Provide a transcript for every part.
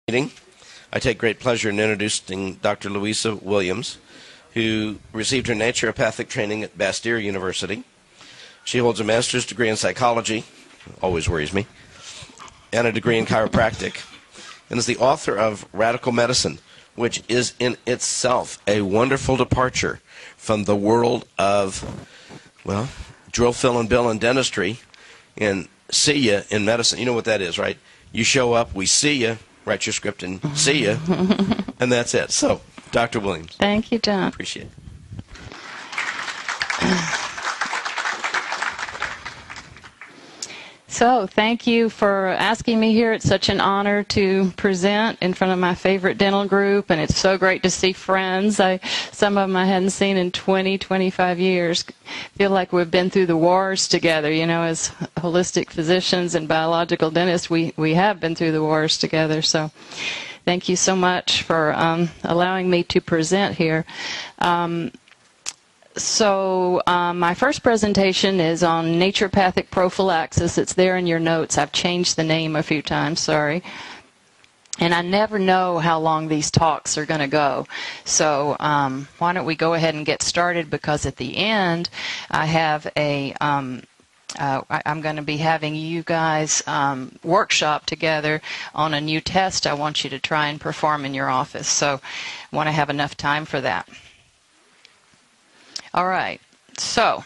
Meeting. I take great pleasure in introducing Dr. Louisa Williams, who received her naturopathic training at Bastyr University. She holds a master's degree in psychology, always worries me, and a degree in chiropractic, and is the author of Radical Medicine, which is in itself a wonderful departure from the world of, well, drill, fill, and bill in dentistry and see ya in medicine. You know what that is, right? You show up, we see you, write your script and see you, and that's it. So, Dr. Williams. Thank you, John. Appreciate it. So, thank you for asking me here. It's such an honor to present in front of my favorite dental group, and it's so great to see friends. Some of them I hadn't seen in 20, 25 years. Feel like we've been through the wars together, you know, as holistic physicians and biological dentists. We have been through the wars together, so thank you so much for allowing me to present here. My first presentation is on naturopathic prophylaxis. It's there in your notes. I've changed the name a few times, sorry. And I never know how long these talks are going to go. So why don't we go ahead and get started, because at the end I have I'm going to be having you guys workshop together on a new test I want you to try and perform in your office. So I want to have enough time for that. All right, so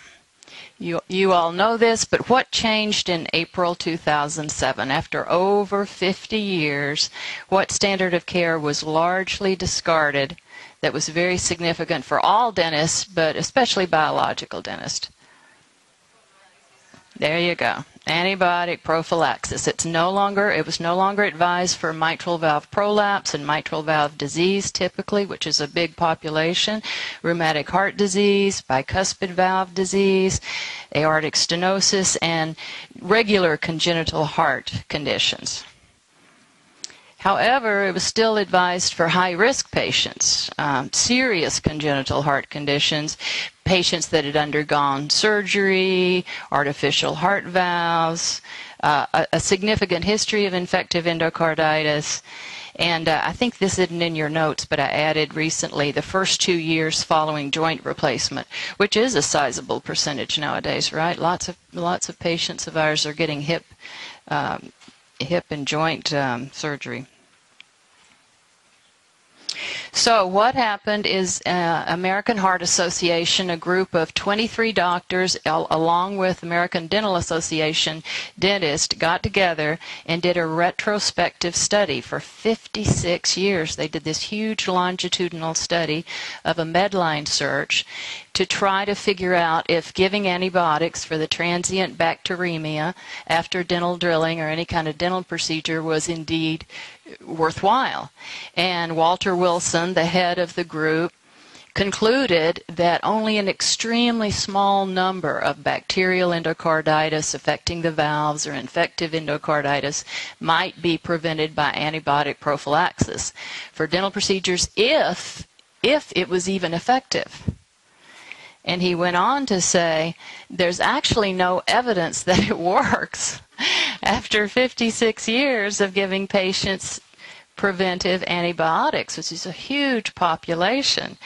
you all know this, but what changed in April 2007? After over 50 years, what standard of care was largely discarded that was very significant for all dentists, but especially biological dentists? There you go. Antibiotic prophylaxis. It was no longer advised for mitral valve prolapse and mitral valve disease typically, which is a big population, rheumatic heart disease, bicuspid valve disease, aortic stenosis, and regular congenital heart conditions. However, it was still advised for high-risk patients, serious congenital heart conditions, patients that had undergone surgery, artificial heart valves, a significant history of infective endocarditis, and I think this isn't in your notes, but I added recently the first 2 years following joint replacement, which is a sizable percentage nowadays, right? Lots of patients of ours are getting hip and joint surgery. So what happened is American Heart Association, a group of 23 doctors, along with American Dental Association dentists, got together and did a retrospective study for 56 years. They did this huge longitudinal study of a Medline search to try to figure out if giving antibiotics for the transient bacteremia after dental drilling or any kind of dental procedure was indeed worthwhile. And Walter Wilson, the head of the group, concluded that only an extremely small number of bacterial endocarditis affecting the valves or infective endocarditis might be prevented by antibiotic prophylaxis for dental procedures if it was even effective. And he went on to say there's actually no evidence that it works after 56 years of giving patients preventive antibiotics, which is a huge population.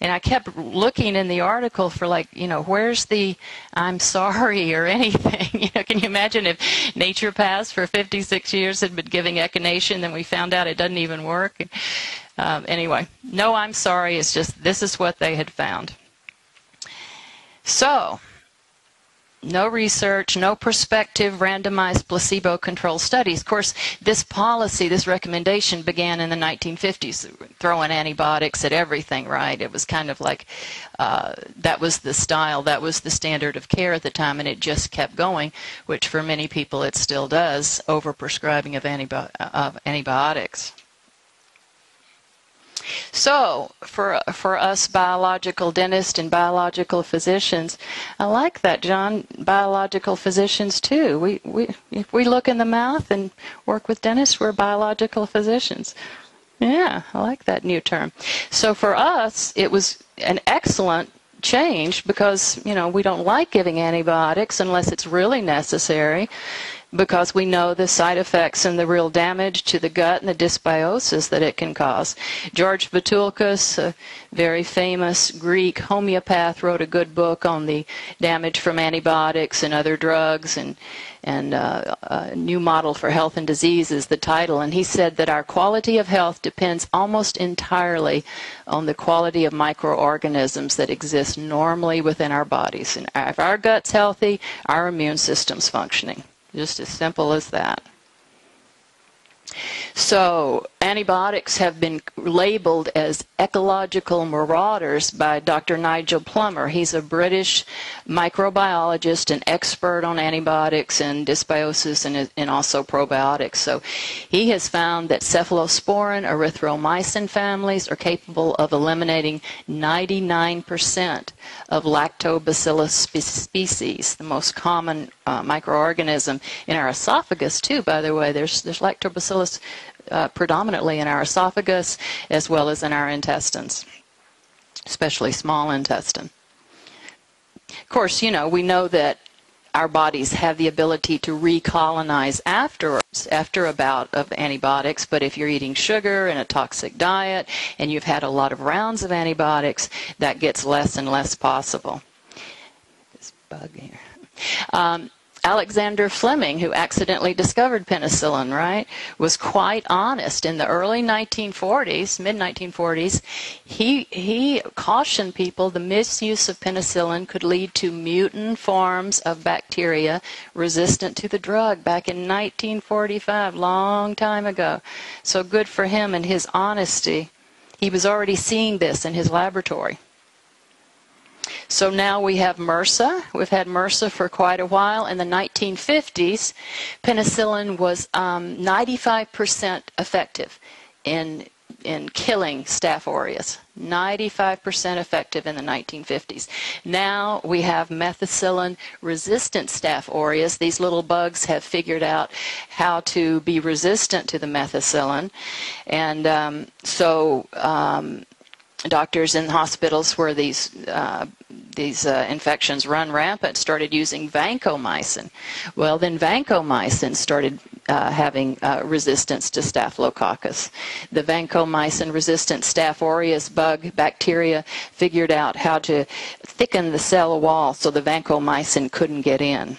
And I kept looking in the article for, like, you know, where's the I'm sorry or anything? You know, can you imagine if naturopaths for 56 years had been giving echinacea, then we found out it doesn't even work? Anyway, no I'm sorry, it's just this is what they had found. So, no research, no prospective randomized placebo-controlled studies. Of course, this policy, this recommendation began in the 1950s, throwing antibiotics at everything, right? It was kind of like that was the style, that was the standard of care at the time, and it just kept going, which for many people it still does, overprescribing of antibiotics. So, for us biological dentists and biological physicians, I like that, John, biological physicians too. If we look in the mouth and work with dentists, we're biological physicians. Yeah, I like that new term. So for us, it was an excellent change because, you know, we don't like giving antibiotics unless it's really necessary. because we know the side effects and the real damage to the gut and the dysbiosis that it can cause. George Vitulcas, a very famous Greek homeopath, wrote a good book on the damage from antibiotics and other drugs, and a new model for health and disease is the title. And he said that our quality of health depends almost entirely on the quality of microorganisms that exist normally within our bodies. And if our gut's healthy, our immune system's functioning. Just as simple as that. So antibiotics have been labeled as ecological marauders by Dr. Nigel Plummer. He's a British microbiologist and expert on antibiotics and dysbiosis and also probiotics. So he has found that cephalosporin, erythromycin families are capable of eliminating 99% of lactobacillus species, the most common microorganism in our esophagus too, by the way. There's lactobacillus predominantly in our esophagus as well as in our intestines, especially small intestine. Of course, you know, we know that our bodies have the ability to recolonize afterwards, after a bout of antibiotics, but if you're eating sugar and a toxic diet and you've had a lot of rounds of antibiotics, that gets less and less possible. This bug here. Alexander Fleming, who accidentally discovered penicillin, right, was quite honest. In the early 1940s, mid-1940s, he cautioned people the misuse of penicillin could lead to mutant forms of bacteria resistant to the drug back in 1945, long time ago. So good for him and his honesty. He was already seeing this in his laboratory. So now we have MRSA. We've had MRSA for quite a while. In the 1950s, penicillin was 95% effective in killing Staph aureus. 95% effective in the 1950s. Now we have methicillin-resistant Staph aureus. These little bugs have figured out how to be resistant to the methicillin. And doctors in hospitals where these infections run rampant started using vancomycin. Well, then vancomycin started having resistance to Staphylococcus. The vancomycin-resistant Staph aureus bug bacteria figured out how to thicken the cell wall so the vancomycin couldn't get in.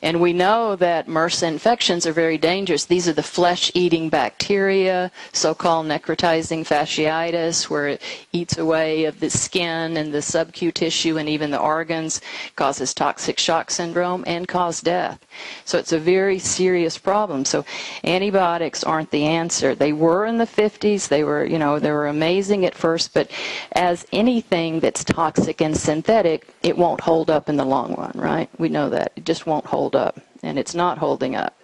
And we know that MRSA infections are very dangerous. These are the flesh-eating bacteria, so-called necrotizing fasciitis, where it eats away of the skin and the sub-Q tissue and even the organs, causes toxic shock syndrome, and cause death. So it's a very serious problem. So antibiotics aren't the answer. They were in the 50s. They were amazing at first, but as anything that's toxic and synthetic, it won't hold up in the long run, right? We know that. It just won't hold up, and it's not holding up.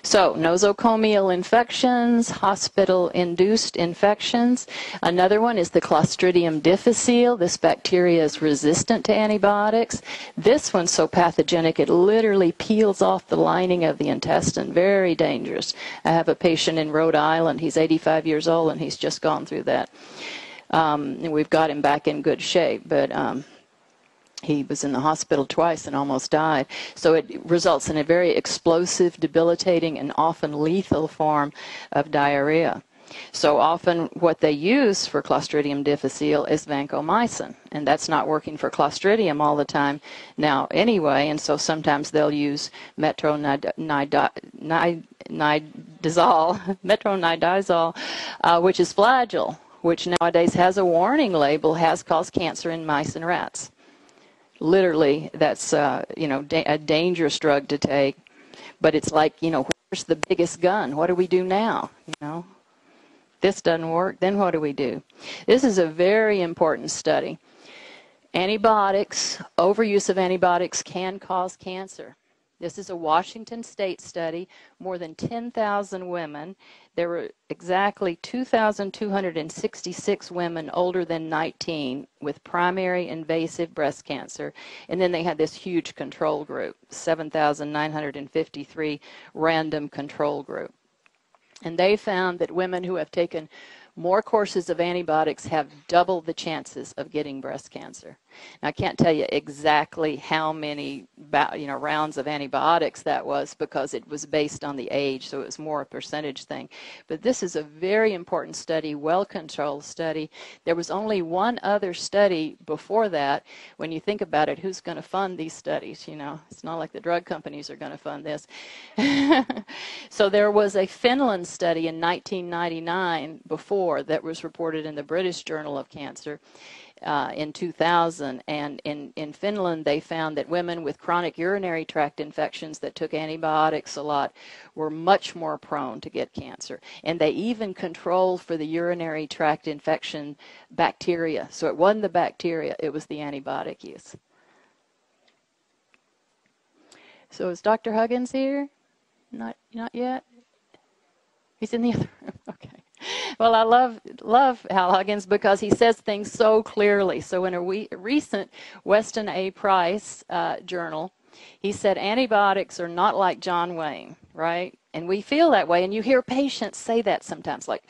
So nosocomial infections, hospital-induced infections. Another one is the Clostridium difficile. This bacteria is resistant to antibiotics. This one's so pathogenic it literally peels off the lining of the intestine. Very dangerous. I have a patient in Rhode Island. He's 85 years old, and he's just gone through that. And we've got him back in good shape, but he was in the hospital twice and almost died. So it results in a very explosive, debilitating, and often lethal form of diarrhea. So often what they use for Clostridium difficile is vancomycin, and that's not working for Clostridium all the time now anyway, and so sometimes they'll use metronidazole, which is Flagyl, which nowadays has a warning label, has caused cancer in mice and rats. Literally, that's a dangerous drug to take. But it's like, where's the biggest gun? What do we do now? This doesn't work, then what do we do? This is a very important study. Antibiotics, overuse of antibiotics can cause cancer. This is a Washington State study, more than 10,000 women. There were exactly 2,266 women older than 19 with primary invasive breast cancer. And then they had this huge control group, 7,953 random control group. And they found that women who have taken more courses of antibiotics have double the chances of getting breast cancer. Now, I can't tell you exactly how many rounds of antibiotics that was, because it was based on the age, so it was more a percentage thing. But this is a very important study, well-controlled study. There was only one other study before that. When you think about it, who's going to fund these studies? You know, it's not like the drug companies are going to fund this. So there was a Finland study in 1999 before that was reported in the British Journal of Cancer. In 2000, and in Finland they found that women with chronic urinary tract infections that took antibiotics a lot were much more prone to get cancer, and they even controlled for the urinary tract infection bacteria. So it wasn't the bacteria, it was the antibiotic use. So is Dr. Huggins here? Not yet? He's in the other room. Okay. Well, I love Hal Huggins because he says things so clearly. So in a recent Weston A. Price journal, he said antibiotics are not like John Wayne, right? And we feel that way, and you hear patients say that sometimes, like,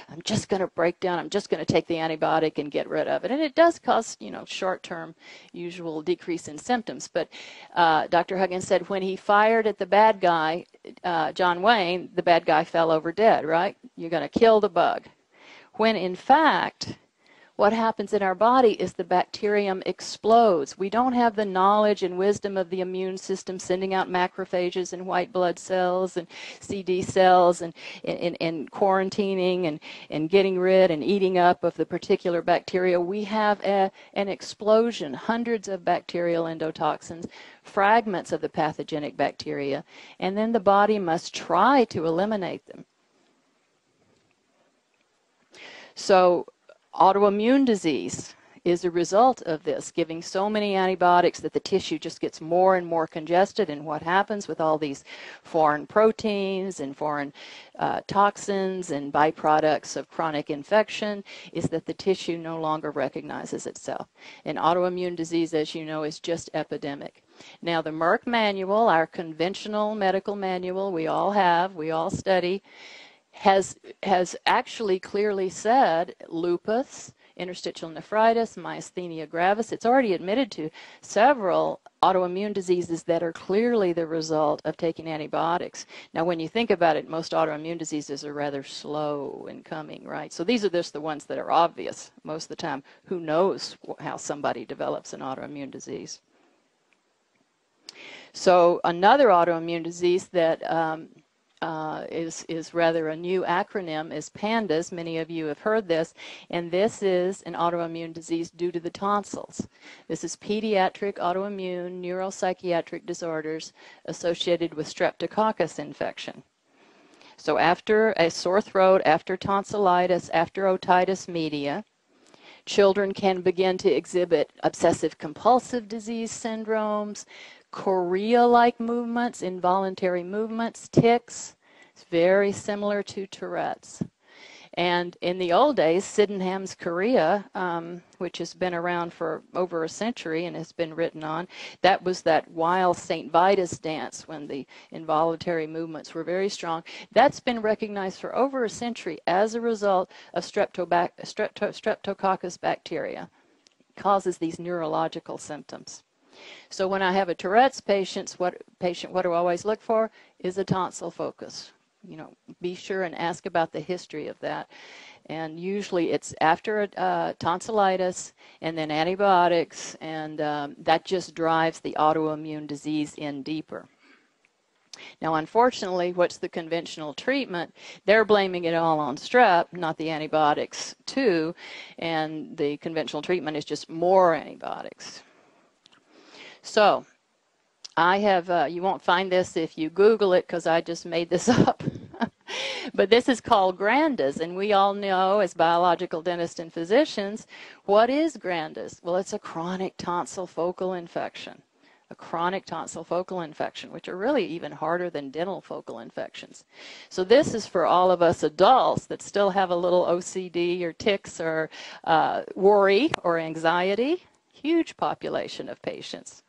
I'm just going to break down, I'm just going to take the antibiotic and get rid of it. And it does cause, short-term usual decrease in symptoms. But Dr. Huggins said when he fired at the bad guy, John Wayne, the bad guy fell over dead, right? You're going to kill the bug. When in fact, what happens in our body is the bacterium explodes. We don't have the knowledge and wisdom of the immune system sending out macrophages and white blood cells and CD cells and quarantining and getting rid and eating up of the particular bacteria. We have an explosion, hundreds of bacterial endotoxins, fragments of the pathogenic bacteria, and then the body must try to eliminate them. So autoimmune disease is a result of this, giving so many antibiotics that the tissue just gets more and more congested. And what happens with all these foreign proteins and foreign toxins and byproducts of chronic infection is that the tissue no longer recognizes itself. And autoimmune disease, as you know, is just epidemic. Now, the Merck manual, our conventional medical manual we all study, has actually clearly said lupus, interstitial nephritis, myasthenia gravis. It's already admitted to several autoimmune diseases that are clearly the result of taking antibiotics. Now, when you think about it, most autoimmune diseases are rather slow in coming, right? So these are just the ones that are obvious most of the time. Who knows how somebody develops an autoimmune disease? So another autoimmune disease that is rather a new acronym is PANDAS. Many of you have heard this, and this is an autoimmune disease due to the tonsils. This is pediatric autoimmune neuropsychiatric disorders associated with streptococcus infection. So after a sore throat, after tonsillitis, after otitis media, children can begin to exhibit obsessive compulsive disease syndromes, chorea-like movements, involuntary movements, tics. It's very similar to Tourette's. And in the old days, Sydenham's chorea, which has been around for over a century and has been written on, that was that wild St. Vitus dance when the involuntary movements were very strong. That's been recognized for over a century as a result of streptococcus bacteria. It causes these neurological symptoms. So when I have a Tourette's patient, what do I always look for is a tonsil focus. Be sure and ask about the history of that. And usually it's after tonsillitis and then antibiotics, and that just drives the autoimmune disease in deeper. Now, unfortunately, what's the conventional treatment? They're blaming it all on strep, not the antibiotics too, and the conventional treatment is just more antibiotics. So, I have, you won't find this if you Google it because I just made this up. But this is called Grandas, and we all know as biological dentists and physicians, what is Grandas? Well, it's a chronic tonsil focal infection. A chronic tonsil focal infection, which are really even harder than dental focal infections. So this is for all of us adults that still have a little OCD or tics or worry or anxiety. Huge population of patients.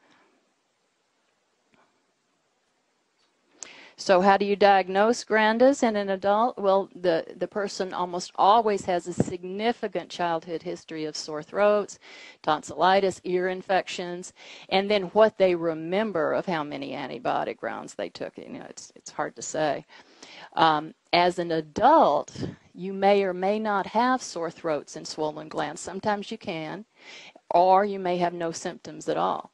So how do you diagnose grandas in an adult? Well, the person almost always has a significant childhood history of sore throats, tonsillitis, ear infections, and then what they remember of how many antibiotic rounds they took. You know, it's hard to say. As an adult, you may or may not have sore throats and swollen glands. Sometimes you can, or you may have no symptoms at all.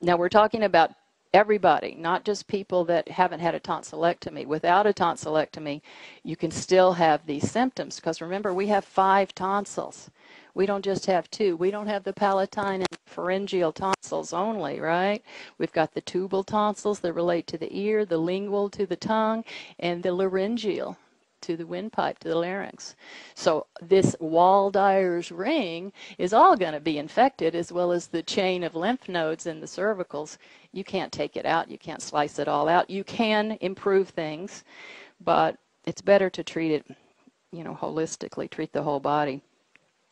Now, we're talking about everybody, not just people that haven't had a tonsillectomy. Without a tonsillectomy, you can still have these symptoms, because remember, we have 5 tonsils. We don't just have 2. We don't have the palatine and pharyngeal tonsils only, right? We've got the tubal tonsils that relate to the ear, the lingual to the tongue, and the laryngeal to the windpipe, to the larynx. So this Waldeier's ring is all going to be infected, as well as the chain of lymph nodes in the cervicals. You can't take it out. You can't slice it all out. You can improve things, but it's better to treat it, you know, holistically, treat the whole body.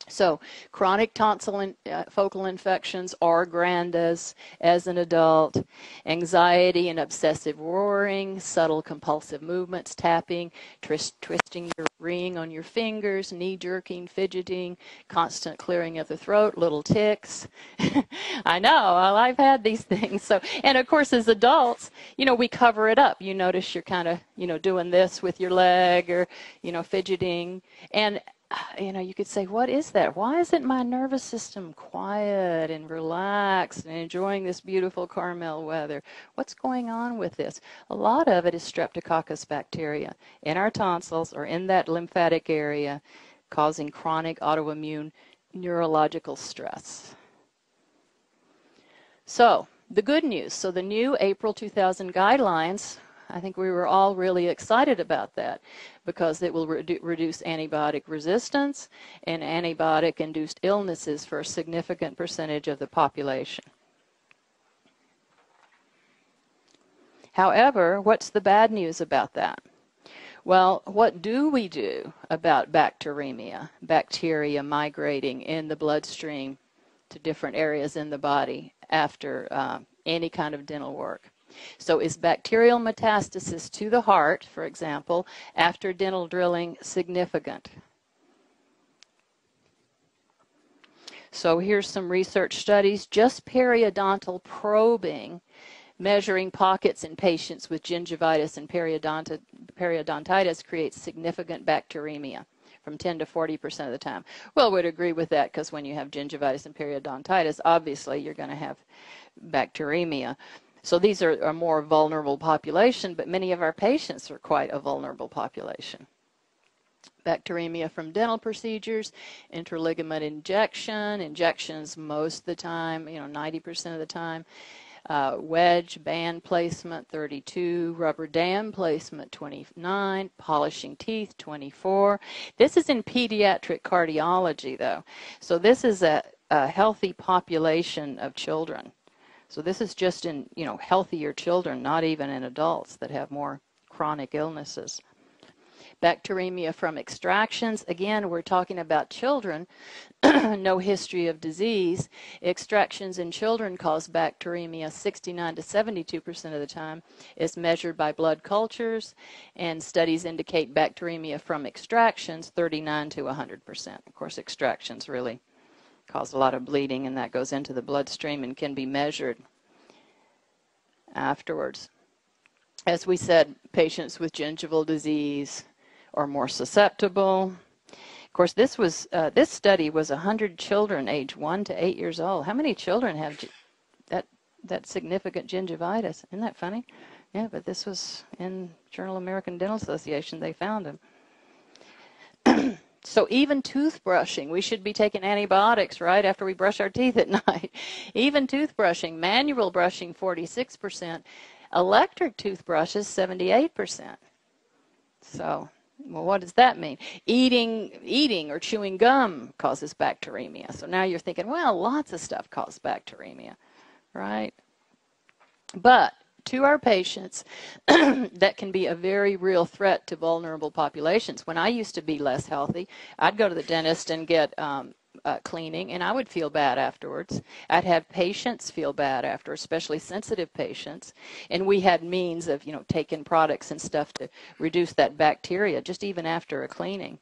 So chronic tonsil and focal infections are grandas as an adult, anxiety and obsessive roaring, subtle compulsive movements, tapping, twisting your ring on your fingers, knee jerking, fidgeting, constant clearing of the throat, little tics. I know, well, I've had these things. So, and of course, as adults, you know, we cover it up. You notice you're kind of, you know, doing this with your leg, or, you know, fidgeting. And you know, you could say, what is that? Why isn't my nervous system quiet and relaxed and enjoying this beautiful Carmel weather? What's going on with this? A lot of it is Streptococcus bacteria in our tonsils or in that lymphatic area, causing chronic autoimmune neurological stress. So the good news, so the new April 2000 guidelines, I think we were all really excited about that, because it will reduce antibiotic resistance and antibiotic-induced illnesses for a significant percentage of the population. However, what's the bad news about that? Well, what do we do about bacteremia, bacteria migrating in the bloodstream to different areas in the body after any kind of dental work? So is bacterial metastasis to the heart, for example, after dental drilling significant? So here's some research studies. Just periodontal probing, measuring pockets in patients with gingivitis and periodontitis, creates significant bacteremia from 10 to 40% of the time. Well, we'd agree with that, because when you have gingivitis and periodontitis, obviously you're going to have bacteremia. So these are a more vulnerable population, but many of our patients are quite a vulnerable population. Bacteremia from dental procedures, interligament injections most of the time, you know, 90% of the time. Wedge band placement, 32. Rubber dam placement, 29. Polishing teeth, 24. This is in pediatric cardiology, though. So this is a healthy population of children. So this is just in, you know, healthier children, not even in adults that have more chronic illnesses. Bacteremia from extractions. Again, we're talking about children, no history of disease. Extractions in children cause bacteremia 69 to 72% of the time. It's measured by blood cultures, and studies indicate bacteremia from extractions 39 to 100%. Of course, extractions really cause a lot of bleeding, and that goes into the bloodstream and can be measured afterwards. As we said, patients with gingival disease are more susceptible. Of course, this study was 100 children aged 1 to 8 years old. How many children have that significant gingivitis? Isn't that funny? Yeah, but this was in Journal of American Dental Association. They found them. So even toothbrushing, we should be taking antibiotics right after we brush our teeth at night. Even toothbrushing, manual brushing, 46%. Electric toothbrushes, 78%. So, well, what does that mean? Eating or chewing gum causes bacteremia. So now you're thinking, well, lots of stuff causes bacteremia, right? But to our patients, that can be a very real threat to vulnerable populations. When I used to be less healthy, I'd go to the dentist and get cleaning, and I would feel bad afterwards. I'd have patients feel bad after, especially sensitive patients. And we had means of, taking products and stuff to reduce that bacteria just even after a cleaning.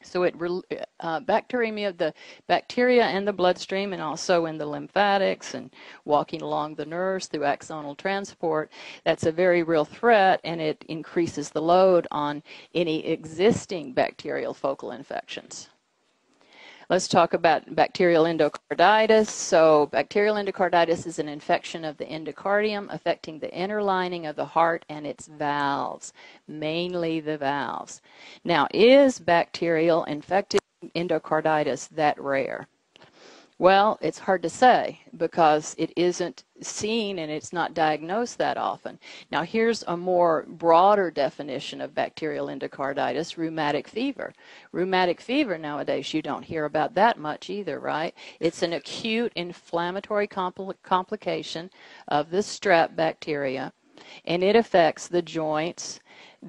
So bacteremia, the bacteria in the bloodstream and also in the lymphatics and walking along the nerves through axonal transport, that's a very real threat, and it increases the load on any existing bacterial focal infections. Let's talk about bacterial endocarditis. So bacterial endocarditis is an infection of the endocardium affecting the inner lining of the heart and its valves, mainly the valves. Now, is bacterial infected endocarditis that rare? Well, it's hard to say because it isn't seen and it's not diagnosed that often. Now, here's a more broader definition of bacterial endocarditis, rheumatic fever. Rheumatic fever nowadays, you don't hear about that much either, right? It's an acute inflammatory complication of the strep bacteria, and it affects the joints,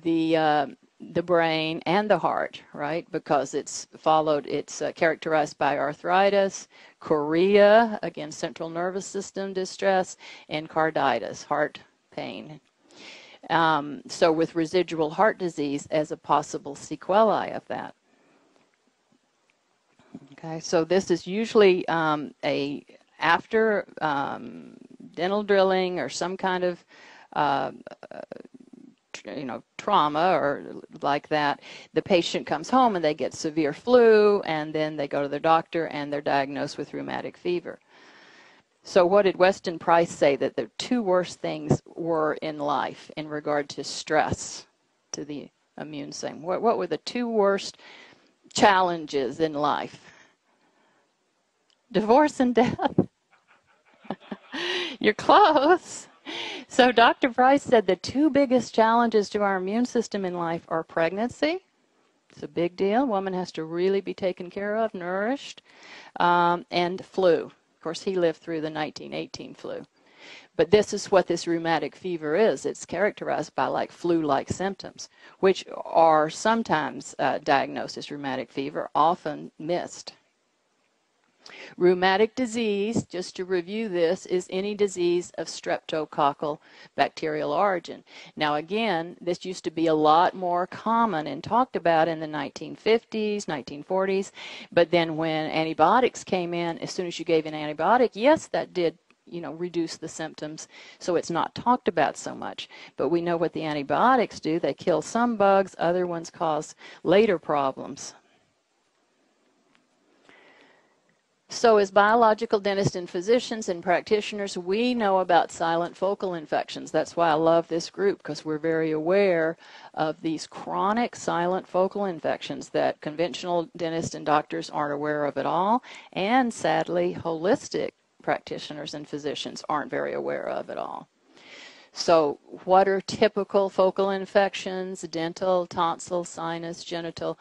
the brain and the heart, right? Because it's characterized by arthritis, chorea, again, central nervous system distress, and carditis, heart pain. So with residual heart disease as a possible sequelae of that. Okay, so this is usually after dental drilling or some kind of trauma or like that, the patient comes home and they get severe flu, and then they go to their doctor and they're diagnosed with rheumatic fever. So what did Weston Price say that the two worst things were in life in regard to stress to the immune system? What were the two worst challenges in life? Divorce and death. You're close. So Dr. Price said the two biggest challenges to our immune system in life are pregnancy. It's a big deal. Woman has to really be taken care of, nourished, and flu. Of course, he lived through the 1918 flu. But this is what this rheumatic fever is. It's characterized by like flu-like symptoms, which are sometimes diagnosed as rheumatic fever, often missed. Rheumatic disease, just to review this, is any disease of streptococcal bacterial origin. Now again, this used to be a lot more common and talked about in the 1950s, 1940s, but then when antibiotics came in, as soon as you gave an antibiotic, yes, that did reduce the symptoms, so it's not talked about so much. But we know what the antibiotics do. They kill some bugs, other ones cause later problems. So as biological dentists and physicians and practitioners, we know about silent focal infections. That's why I love this group, because we're very aware of these chronic silent focal infections that conventional dentists and doctors aren't aware of at all, and sadly, holistic practitioners and physicians aren't very aware of at all. So what are typical focal infections? Dental, tonsil, sinus, genital,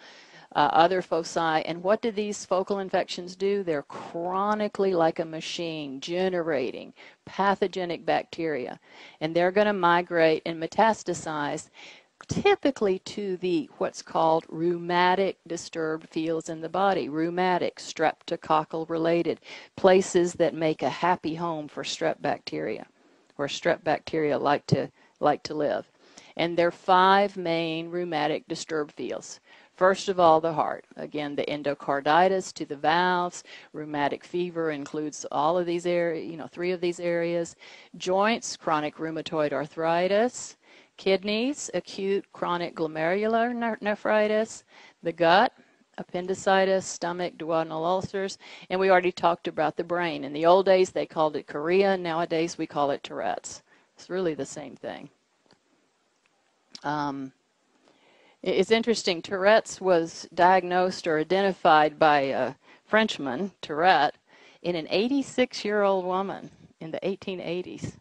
other foci. And what do these focal infections do? They're chronically, like a machine, generating pathogenic bacteria. And they're going to migrate and metastasize typically to the what's called rheumatic disturbed fields in the body. Rheumatic, streptococcal related, places that make a happy home for strep bacteria, where strep bacteria like to live. And there are 5 main rheumatic disturbed fields. First of all, the heart. Again, the endocarditis to the valves. Rheumatic fever includes all of these areas, 3 of these areas. Joints, chronic rheumatoid arthritis. Kidneys, acute chronic glomerular nephritis. The gut, appendicitis, stomach, duodenal ulcers. And we already talked about the brain. In the old days, they called it chorea. Nowadays, we call it Tourette's. It's really the same thing. It's interesting, Tourette's was diagnosed or identified by a Frenchman, Tourette, in an 86-year-old woman in the 1880s.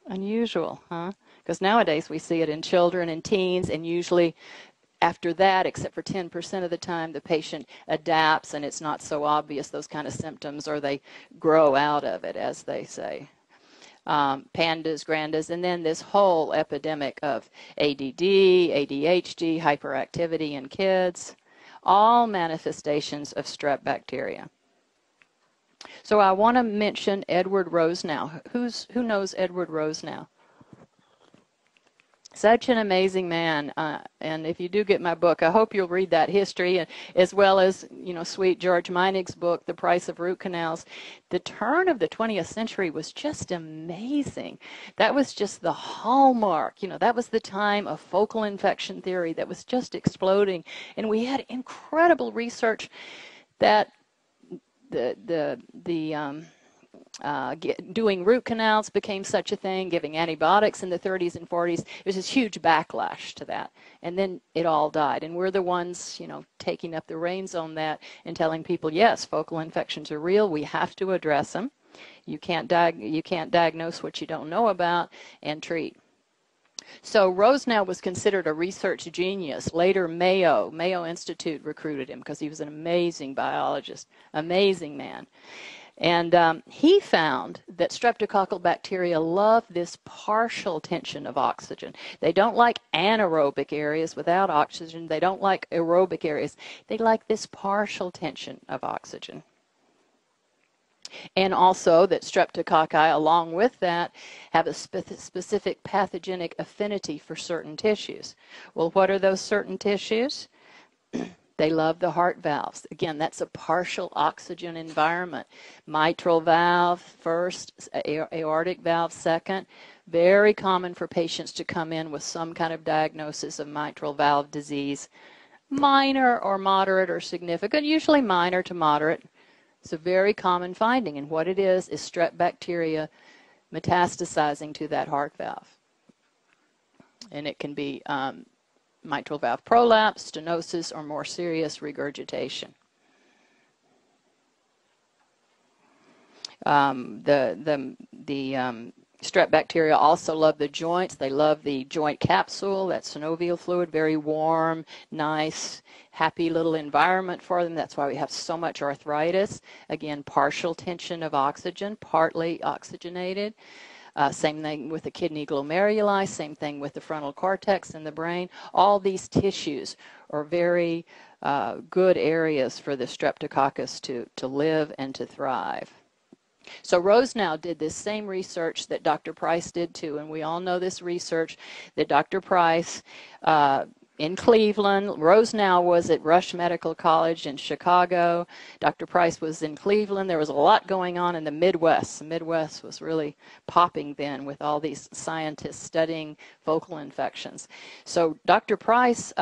Unusual, huh? Because nowadays we see it in children and teens, and usually after that, except for 10% of the time, the patient adapts and it's not so obvious, those kind of symptoms, or they grow out of it, as they say. Pandas, grandas, and then this whole epidemic of ADD, ADHD, hyperactivity in kids. all manifestations of strep bacteria. So I want to mention Edward Rosenau. Who knows Edward Rosenau? Such an amazing man, and if you do get my book, I hope you'll read that history, as well as, you know, sweet George Meinig's book, The Price of Root Canals. The turn of the 20th century was just amazing. That was just the hallmark. You know, that was the time of focal infection theory that was just exploding, and we had incredible research that doing root canals became such a thing, giving antibiotics in the 30s and 40s. There was this huge backlash to that. And then it all died. And we're the ones, you know, taking up the reins on that and telling people, yes, focal infections are real. We have to address them. You can't diagnose what you don't know about and treat. So Rosenau was considered a research genius. Later, Mayo Institute recruited him because he was an amazing biologist, amazing man. And he found that streptococcal bacteria love this partial tension of oxygen. They don't like anaerobic areas without oxygen. They don't like aerobic areas. They like this partial tension of oxygen. And also that streptococci, along with that, have a specific pathogenic affinity for certain tissues. Well, what are those certain tissues? They love the heart valves. Again, that's a partial oxygen environment. Mitral valve first, aortic valve second. Very common for patients to come in with some kind of diagnosis of mitral valve disease. Minor or moderate or significant, usually minor to moderate. It's a very common finding, and what it is strep bacteria metastasizing to that heart valve. And it can be mitral valve prolapse, stenosis, or more serious regurgitation. Strep bacteria also love the joints. They love the joint capsule, that synovial fluid, very warm, nice, happy little environment for them. That's why we have so much arthritis. Again, partial tension of oxygen, partly oxygenated. Same thing with the kidney glomeruli, same thing with the frontal cortex in the brain. All these tissues are very good areas for the streptococcus to live and to thrive. So Rosenau did this same research that Dr. Price did too, and we all know this research that Dr. Price in Cleveland. Rosenau was at Rush Medical College in Chicago. Dr. Price was in Cleveland. There was a lot going on in the Midwest. The Midwest was really popping then with all these scientists studying focal infections. So Dr. Price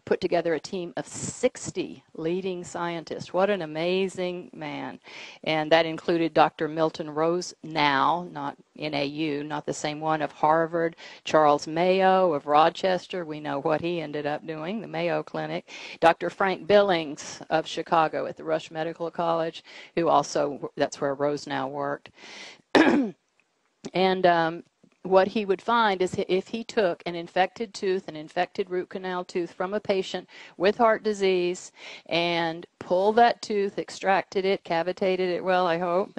put together a team of 60 leading scientists. What an amazing man. And that included Dr. Milton Rosenau, not NAU, not the same one, of Harvard, Charles Mayo of Rochester. We know what he ended up doing, the Mayo Clinic. Dr. Frank Billings of Chicago at the Rush Medical College, who also, that's where Rosenau worked. And what he would find is if he took an infected tooth, an infected root canal tooth from a patient with heart disease and pulled that tooth, extracted it, cavitated it, well, I hope,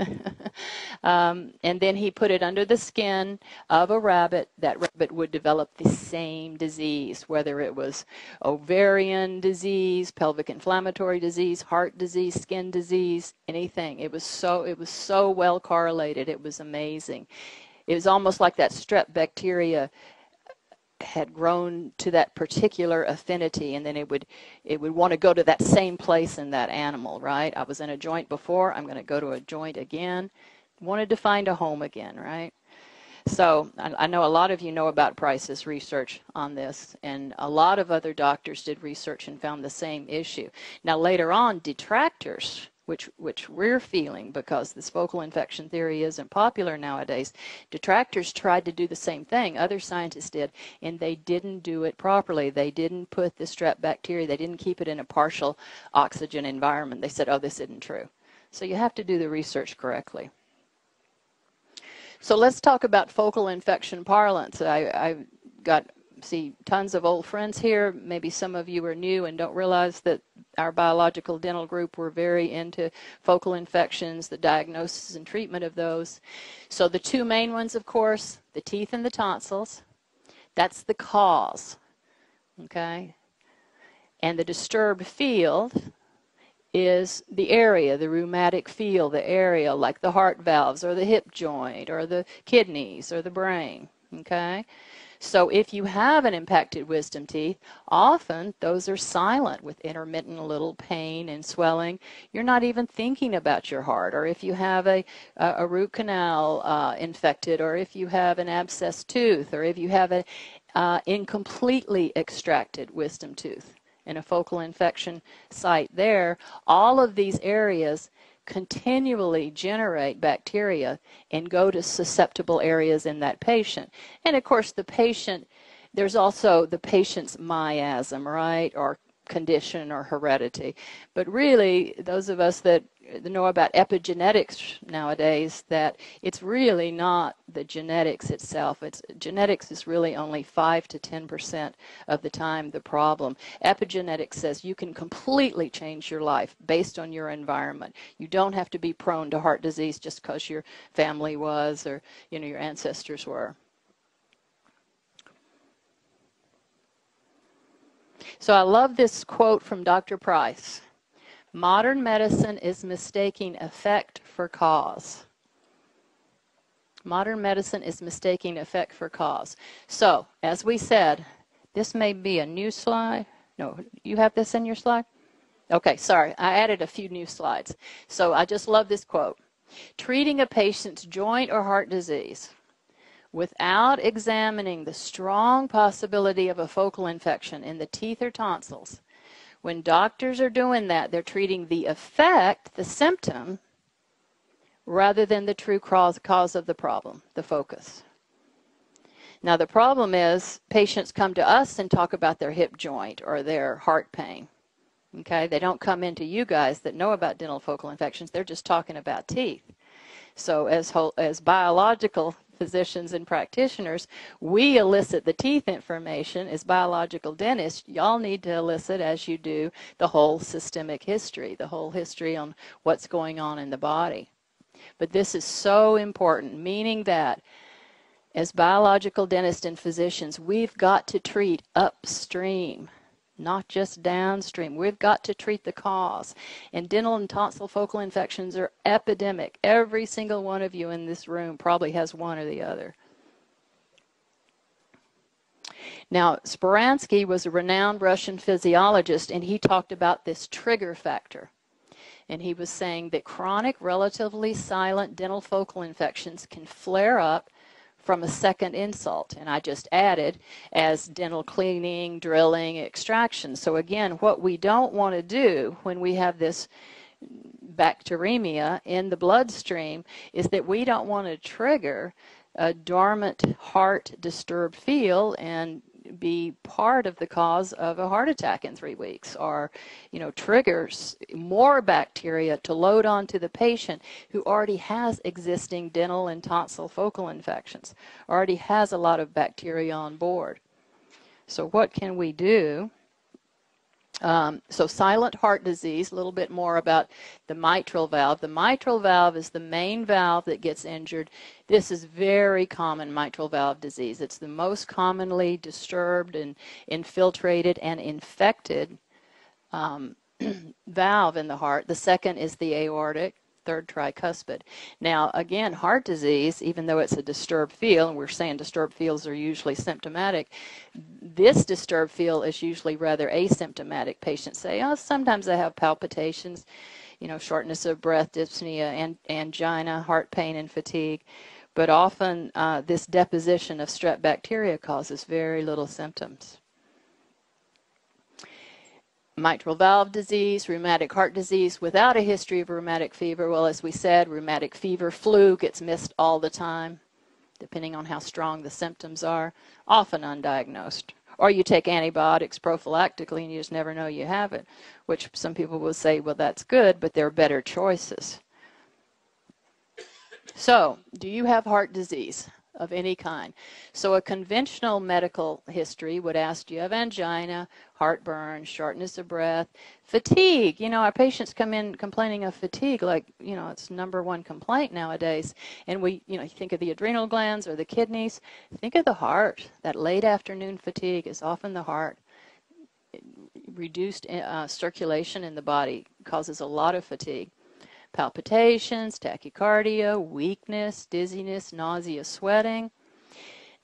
and then he put it under the skin of a rabbit, that rabbit would develop the same disease, whether it was ovarian disease, pelvic inflammatory disease, heart disease, skin disease, anything. It was so well correlated. It was amazing. It was almost like that strep bacteria had grown to that particular affinity, and then it would want to go to that same place in that animal, right? I was in a joint before, I'm going to go to a joint again. Wanted to find a home again, right? So I know a lot of you know about Price's research on this, and a lot of other doctors did research and found the same issue. Now later on, detractors, which we're feeling because this focal infection theory isn't popular nowadays, detractors tried to do the same thing. Other scientists did, and they didn't do it properly. They didn't put the strep bacteria, they didn't keep it in a partial oxygen environment. They said, oh, this isn't true. So you have to do the research correctly. So let's talk about focal infection parlance. I've got tons of old friends here. Maybe some of you are new and don't realize that our biological dental group were very into focal infections, the diagnosis and treatment of those. So the two main ones, of course, the teeth and the tonsils. That's the cause, okay? And the disturbed field is the area, the rheumatic field, the area like the heart valves or the hip joint or the kidneys or the brain, okay? So if you have an impacted wisdom teeth, often those are silent with intermittent little pain and swelling. You're not even thinking about your heart. Or if you have a root canal infected, or if you have an abscessed tooth, or if you have an incompletely extracted wisdom tooth and a focal infection site there, all of these areas continually generate bacteria and go to susceptible areas in that patient. And of course the patient, there's also the patient's miasm, right, or condition or heredity. But really, those of us that know about epigenetics nowadays, that it's really not the genetics itself. Genetics is really only 5 to 10% of the time the problem. Epigenetics says you can completely change your life based on your environment. You don't have to be prone to heart disease just because your family was, or your ancestors were. So I love this quote from Dr. Price. Modern medicine is mistaking effect for cause. Modern medicine is mistaking effect for cause. So, as we said, this may be a new slide. No, you have this in your slide? Okay, sorry. I added a few new slides. So I just love this quote. Treating a patient's joint or heart disease without examining the strong possibility of a focal infection in the teeth or tonsils, when doctors are doing that, they're treating the effect, the symptom, rather than the true cause of the problem, the focus. Now the problem is patients come to us and talk about their hip joint or their heart pain. Okay, they don't come into you guys that know about dental focal infections. They're just talking about teeth. So as biological physicians and practitioners, we elicit the teeth information. As biological dentists, y'all need to elicit, as you do, the whole systemic history, the whole history on what's going on in the body. But this is so important, meaning that as biological dentists and physicians, we've got to treat upstream, not just downstream. We've got to treat the cause. And dental and tonsil focal infections are epidemic. Every single one of you in this room probably has one or the other. Now, Speransky was a renowned Russian physiologist, and he talked about this trigger factor. And he was saying that chronic, relatively silent dental focal infections can flare up from a second insult, and I just added as dental cleaning, drilling, extraction. So again, what we don't want to do when we have this bacteremia in the bloodstream is that we don't want to trigger a dormant heart disturbed field and be part of the cause of a heart attack in 3 weeks, or triggers more bacteria to load onto the patient who already has existing dental and tonsil focal infections, already has a lot of bacteria on board. So what can we do? So silent heart disease, a little bit more about the mitral valve. The mitral valve is the main valve that gets injured. This is very common mitral valve disease. It's the most commonly disturbed and infiltrated and infected valve in the heart. The second is the aortic, third tricuspid. Now, again, heart disease, even though it's a disturbed field, and we're saying disturbed fields are usually symptomatic, this disturbed field is usually rather asymptomatic. Patients say, oh, sometimes I have palpitations, shortness of breath, dyspnea, and angina, heart pain, and fatigue. But often this deposition of strep bacteria causes very little symptoms. Mitral valve disease, rheumatic heart disease without a history of rheumatic fever. Well, as we said, rheumatic fever, flu gets missed all the time, depending on how strong the symptoms are, often undiagnosed. Or you take antibiotics prophylactically and you just never know you have it, which some people will say, well, that's good, but there are better choices. So, do you have heart disease of any kind? So a conventional medical history would ask, do you have angina, heartburn, shortness of breath, fatigue? Our patients come in complaining of fatigue like, it's #1 complaint nowadays. And we, you think of the adrenal glands or the kidneys, think of the heart. That late afternoon fatigue is often the heart. reduced circulation in the body causes a lot of fatigue. Palpitations, tachycardia, weakness, dizziness, nausea, sweating.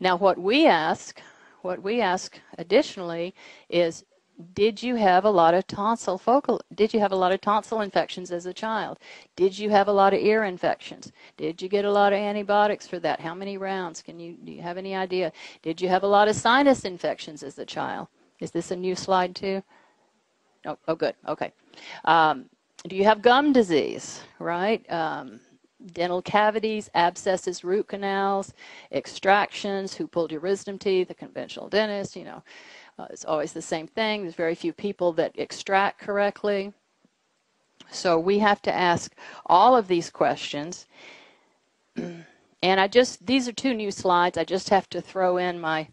Now what we ask additionally is, did you have a lot of tonsil infections as a child? Did you have a lot of ear infections? Did you get a lot of antibiotics for that? How many rounds? Do you have any idea? Did you have a lot of sinus infections as a child? Is this a new slide too? Oh, good. Okay. Do you have gum disease, right? Dental cavities, abscesses, root canals, extractions, who pulled your wisdom teeth, a conventional dentist, it's always the same thing. There's very few people that extract correctly. So we have to ask all of these questions. And these are 2 new slides. I just have to throw in my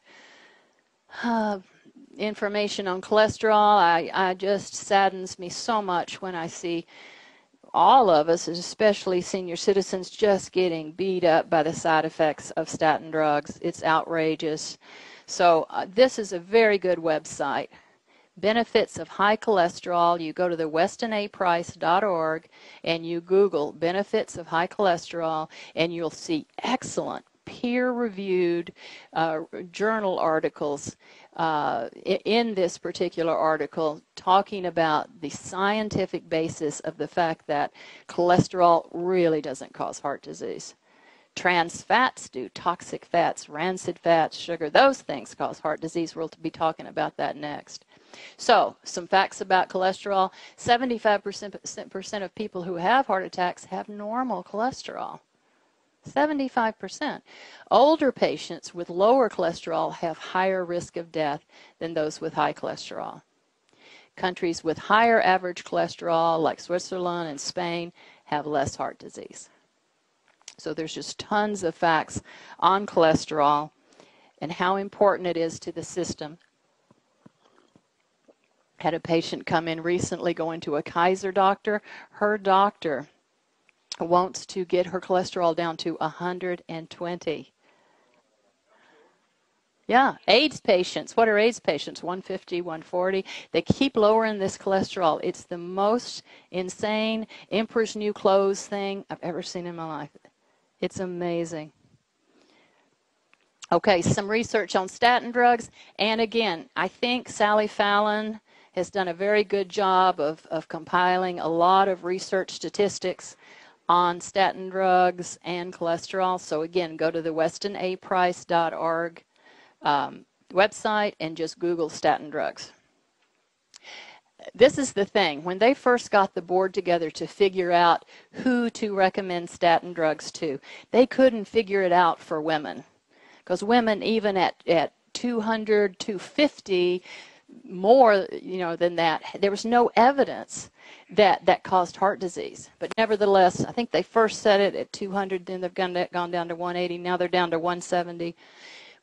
information on cholesterol. I just saddens me so much when I see all of us, especially senior citizens, just getting beat up by the side effects of statin drugs. It's outrageous. So this is a very good website. Benefits of high cholesterol. You go to the westinaprice.org and you Google benefits of high cholesterol, and you'll see excellent peer-reviewed journal articles in this particular article talking about the scientific basis of the fact that cholesterol really doesn't cause heart disease. Trans fats do. Toxic fats, rancid fats, sugar, those things cause heart disease. We'll be talking about that next. So, some facts about cholesterol. 75% of people who have heart attacks have normal cholesterol. 75%. Older patients with lower cholesterol have higher risk of death than those with high cholesterol. Countries with higher average cholesterol, like Switzerland and Spain, have less heart disease. So there's just tons of facts on cholesterol and how important it is to the system. Had a patient come in recently going to a Kaiser doctor. Her doctor wants to get her cholesterol down to 120. Yeah, AIDS patients. What are AIDS patients? 150, 140. They keep lowering this cholesterol. It's the most insane Emperor's New Clothes thing I've ever seen in my life. It's amazing. Okay, some research on statin drugs. And again, I think Sally Fallon has done a very good job of compiling a lot of research statistics on statin drugs and cholesterol. So again, go to the westinaprice.org website and just Google statin drugs. This is the thing. When they first got the board together to figure out who to recommend statin drugs to, they couldn't figure it out for women. Because women, even at 200, 250, more than that, there was no evidence that caused heart disease. But nevertheless, I think they first said it at 200, then they've gone down to 180, now they're down to 170.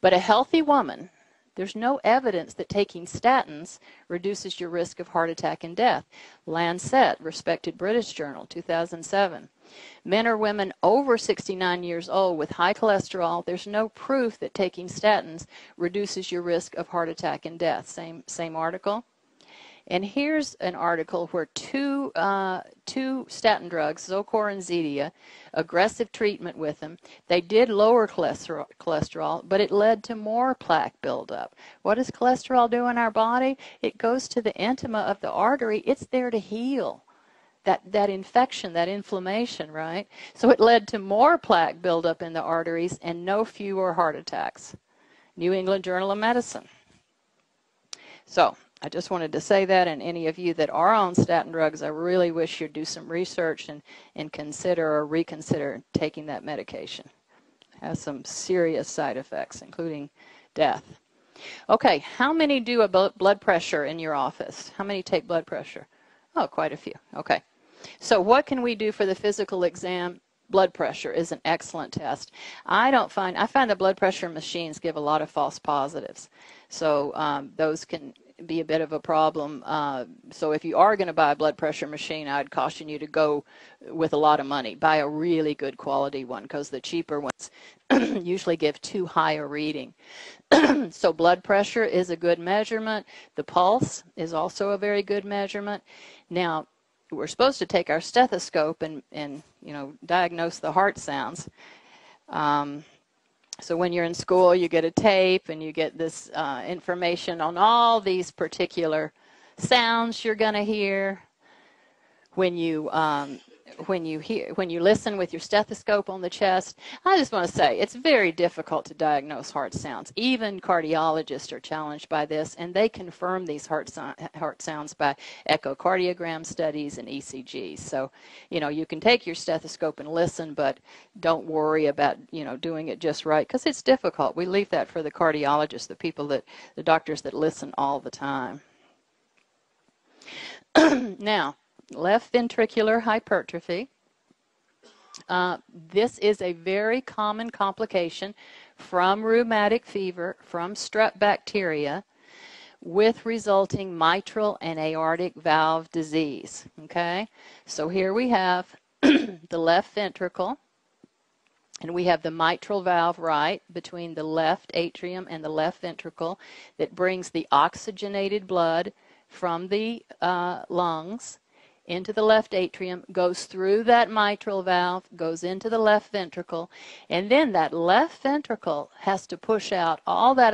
But a healthy woman, there's no evidence that taking statins reduces your risk of heart attack and death. Lancet, respected British journal, 2007. Men or women over 69 years old with high cholesterol, there's no proof that taking statins reduces your risk of heart attack and death. Same article. And here's an article where two statin drugs, Zocor and Zetia, aggressive treatment with them, they did lower cholesterol, but it led to more plaque buildup. What does cholesterol do in our body? It goes to the intima of the artery. It's there to heal that infection, that inflammation, right? So it led to more plaque buildup in the arteries and no fewer heart attacks. New England Journal of Medicine. So I just wanted to say that, and any of you that are on statin drugs, I really wish you'd do some research and consider or reconsider taking that medication. It has some serious side effects, including death. Okay, how many do a blood pressure in your office? How many take blood pressure? Oh, quite a few. Okay. So what can we do for the physical exam? Blood pressure is an excellent test. I find the blood pressure machines give a lot of false positives. So those can be a bit of a problem. So if you are going to buy a blood pressure machine, I'd caution you to go with a lot of money. Buy a really good quality one, because the cheaper ones usually give too high a reading. So blood pressure is a good measurement. The pulse is also a very good measurement. Now, we're supposed to take our stethoscope and diagnose the heart sounds. So when you're in school, you get a tape and you get this information on all these particular sounds you're going to hear when you listen with your stethoscope on the chest. I just want to say it's very difficult to diagnose heart sounds. Even cardiologists are challenged by this, and they confirm these heart sounds by echocardiogram studies and ECGs. So, you can take your stethoscope and listen, but don't worry about, doing it just right, because it's difficult. We leave that for the cardiologists, the doctors that listen all the time. Now, left ventricular hypertrophy. This is a very common complication from rheumatic fever, from strep bacteria, with resulting mitral and aortic valve disease. Okay, so here we have the left ventricle, and we have the mitral valve right between the left atrium and the left ventricle that brings the oxygenated blood from the lungs into the left atrium, goes through that mitral valve, goes into the left ventricle, and then that left ventricle has to push out all that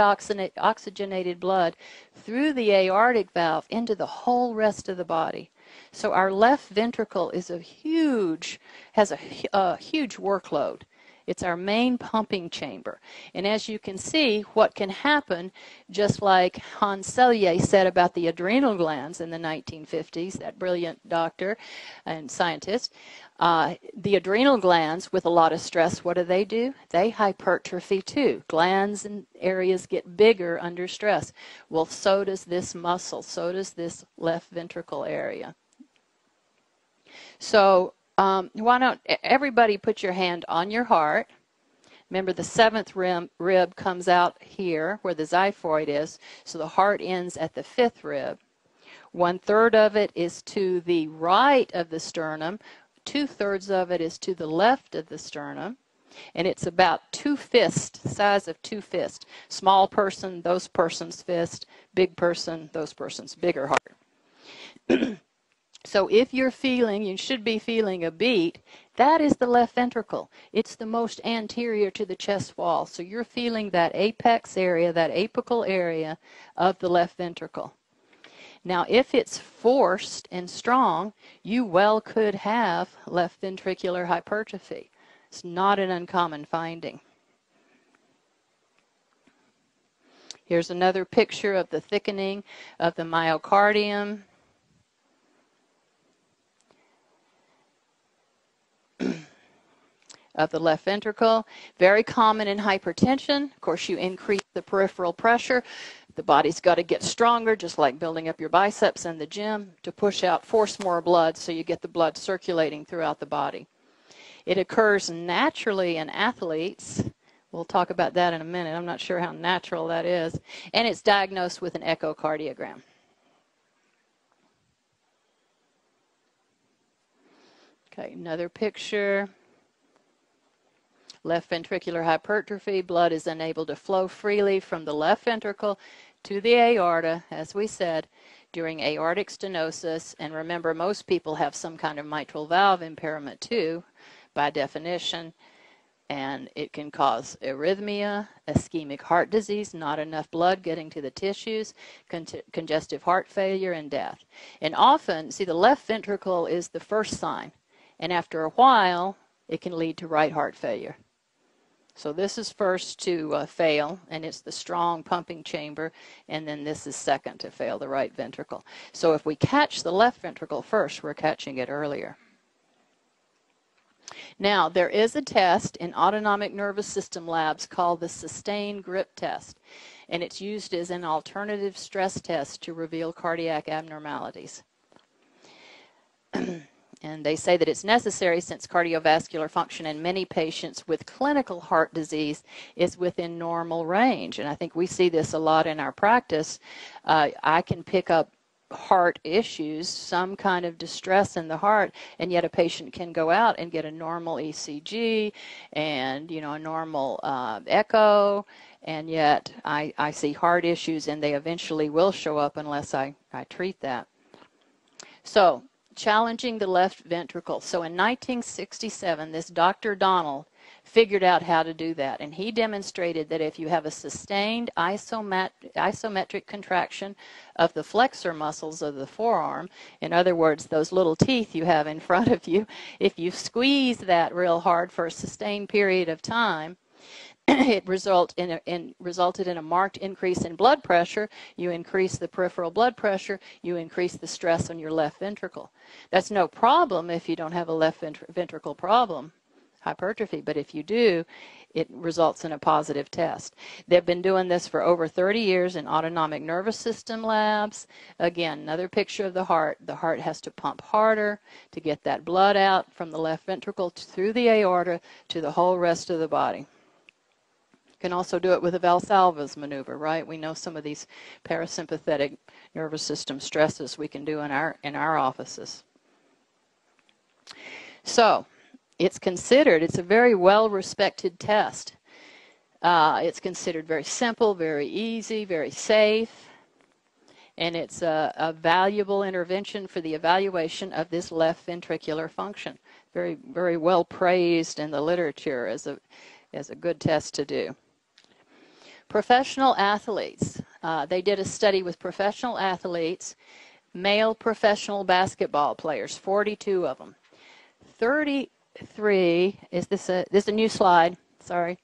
oxygenated blood through the aortic valve into the whole rest of the body. So our left ventricle has a huge workload. It's our main pumping chamber. And as you can see, what can happen, just like Hans Selye said about the adrenal glands in the 1950s, that brilliant doctor and scientist, the adrenal glands with a lot of stress, what do? They hypertrophy too. Glands and areas get bigger under stress. Well, so does this muscle, so does this left ventricle area. So why don't everybody put your hand on your heart. Remember, the seventh rib comes out here where the xiphoid is, so the heart ends at the fifth rib. 1/3 of it is to the right of the sternum, 2/3 of it is to the left of the sternum, and it's about 2 fists, size of 2 fists. Small person, those person's fist. Big person, those person's bigger heart. So if you're feeling, you should be feeling a beat, that is the left ventricle. It's the most anterior to the chest wall. So you're feeling that apex area, that apical area of the left ventricle. Now, if it's forced and strong, you well could have left ventricular hypertrophy. It's not an uncommon finding. Here's another picture of the thickening of the myocardium. Of the left ventricle. Very common in hypertension. Of course, you increase the peripheral pressure. The body's got to get stronger, just like building up your biceps in the gym, to force more blood so you get the blood circulating throughout the body. It occurs naturally in athletes. We'll talk about that in a minute. I'm not sure how natural that is. And it's diagnosed with an echocardiogram. Okay, another picture. Left ventricular hypertrophy, blood is unable to flow freely from the left ventricle to the aorta, as we said, during aortic stenosis. And remember, most people have some kind of mitral valve impairment too, by definition. And it can cause arrhythmia, ischemic heart disease, not enough blood getting to the tissues, congestive heart failure, and death. And often, see, the left ventricle is the first sign. And after a while, it can lead to right heart failure. So this is first to fail, and it's the strong pumping chamber, and then this is second to fail, the right ventricle. So if we catch the left ventricle first, we're catching it earlier. Now, there is a test in autonomic nervous system labs called the sustained grip test, and it's used as an alternative stress test to reveal cardiac abnormalities. And they say that it's necessary since cardiovascular function in many patients with clinical heart disease is within normal range. And I think we see this a lot in our practice. I can pick up heart issues, some kind of distress in the heart, and yet a patient can go out and get a normal ECG and, a normal echo, and yet I see heart issues, and they eventually will show up unless I treat that. So, challenging the left ventricle. So in 1967, this Dr. Donald figured out how to do that, and he demonstrated that if you have a sustained isometric contraction of the flexor muscles of the forearm, in other words, those little teeth you have in front of you, if you squeeze that real hard for a sustained period of time, it resulted in a marked increase in blood pressure. You increase the peripheral blood pressure, you increase the stress on your left ventricle. That's no problem if you don't have a left ventricle problem, hypertrophy, but if you do, it results in a positive test. They've been doing this for over 30 years in autonomic nervous system labs. Again, another picture of the heart. The heart has to pump harder to get that blood out from the left ventricle through the aorta to the whole rest of the body. Can also do it with a Valsalva's maneuver, right? We know some of these parasympathetic nervous system stresses we can do in our offices. So, it's a very well-respected test. It's considered very simple, very easy, very safe, and it's a valuable intervention for the evaluation of this left ventricular function. Very, very well praised in the literature as a good test to do. Professional athletes. They did a study with professional athletes, male professional basketball players, 42 of them. 33, this is a new slide, sorry,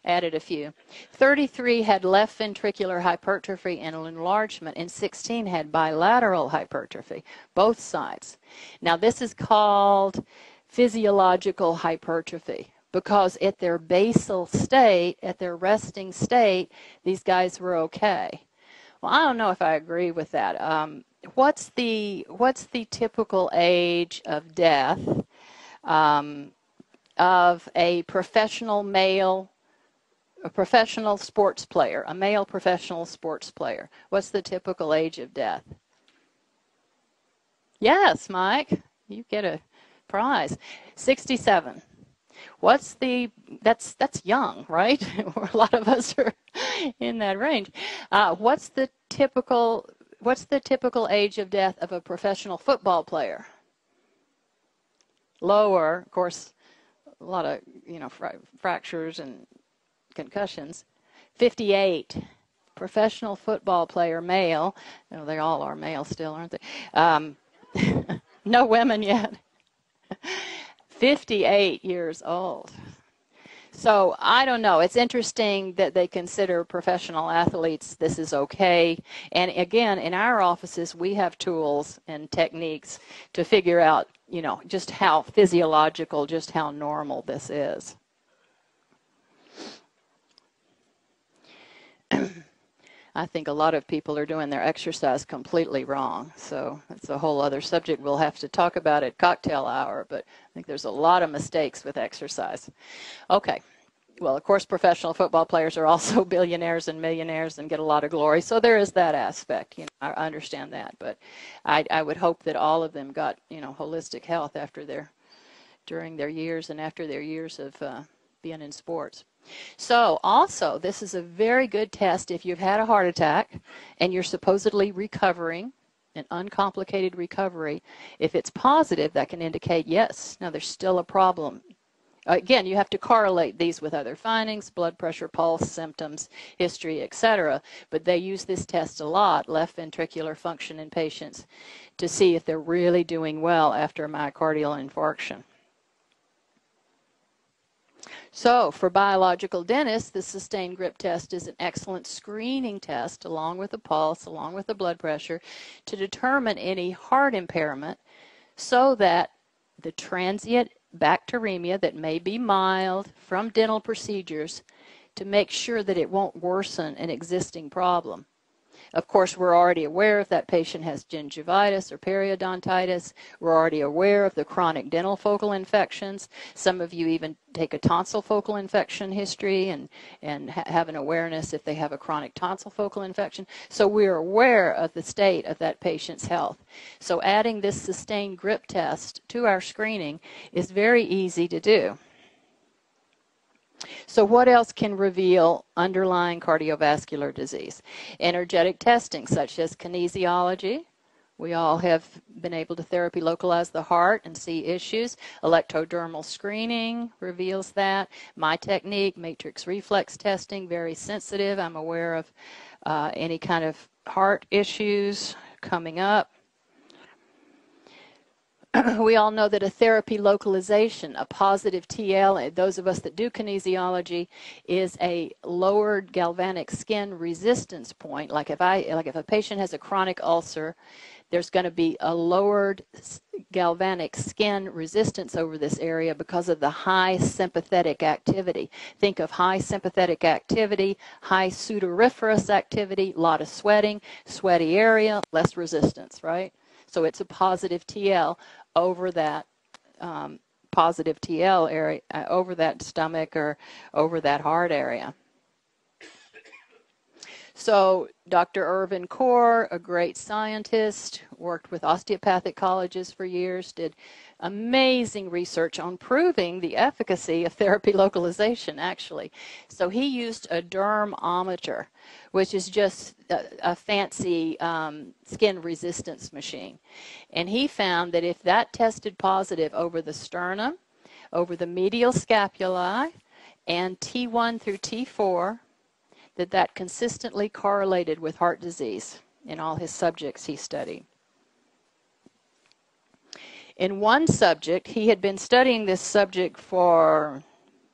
added a few. 33 had left ventricular hypertrophy and enlargement, and 16 had bilateral hypertrophy, both sides. Now this is called physiological hypertrophy, because at their basal state, at their resting state, these guys were okay. Well, I don't know if I agree with that. What's the typical age of death of a professional male, a professional sports player, a male professional sports player? What's the typical age of death? Yes, Mike, you get a prize. 67. That's young, right? A lot of us are in that range. What's the typical age of death of a professional football player? Lower, of course, a lot of, fractures and concussions. 58. Professional football player, male. They all are male still, aren't they? No women yet. 58 years old. So I don't know. It's interesting that they consider professional athletes, this is okay. And again, in our offices, we have tools and techniques to figure out, just how physiological, just how normal this is. I think a lot of people are doing their exercise completely wrong. So it's a whole other subject we'll have to talk about at cocktail hour, but I think there's a lot of mistakes with exercise. Okay. Well, of course, professional football players are also billionaires and millionaires and get a lot of glory. So there is that aspect. I understand that. But I would hope that all of them got, holistic health during their years and after their years of being in sports. So also, this is a very good test if you've had a heart attack and you're supposedly recovering, an uncomplicated recovery. If it's positive, that can indicate, yes, now there's still a problem. Again, you have to correlate these with other findings, blood pressure, pulse, symptoms, history, etc. But they use this test a lot, left ventricular function in patients, to see if they're really doing well after a myocardial infarction. So, for biological dentists, the sustained grip test is an excellent screening test, along with the pulse, along with the blood pressure, to determine any heart impairment so that the transient bacteremia that may be mild from dental procedures, to make sure that it won't worsen an existing problem. Of course, we're already aware if that patient has gingivitis or periodontitis. We're already aware of the chronic dental focal infections. Some of you even take a tonsil focal infection history and have an awareness if they have a chronic tonsil focal infection. So we're aware of the state of that patient's health. So adding this sustained grip test to our screening is very easy to do. So what else can reveal underlying cardiovascular disease? Energetic testing, such as kinesiology. We all have been able to therapy localize the heart and see issues. Electrodermal screening reveals that. My technique, matrix reflex testing, very sensitive. I'm aware of any kind of heart issues coming up. We all know that a therapy localization, a positive TL, those of us that do kinesiology, is a lowered galvanic skin resistance point. Like if a patient has a chronic ulcer, there's going to be a lowered galvanic skin resistance over this area because of the high sympathetic activity. Think of high sympathetic activity, high sudoriferous activity, a lot of sweating, sweaty area, less resistance, right? So it's a positive TL over that positive TL area, over that stomach or over that heart area. So Dr. Irvin Kaur, a great scientist, worked with osteopathic colleges for years, did amazing research on proving the efficacy of therapy localization, actually. So he used a dermometer, which is just a fancy skin resistance machine. And he found that if that tested positive over the sternum, over the medial scapulae, and T1 through T4, that consistently correlated with heart disease in all his subjects he studied. In one subject, he had been studying this subject for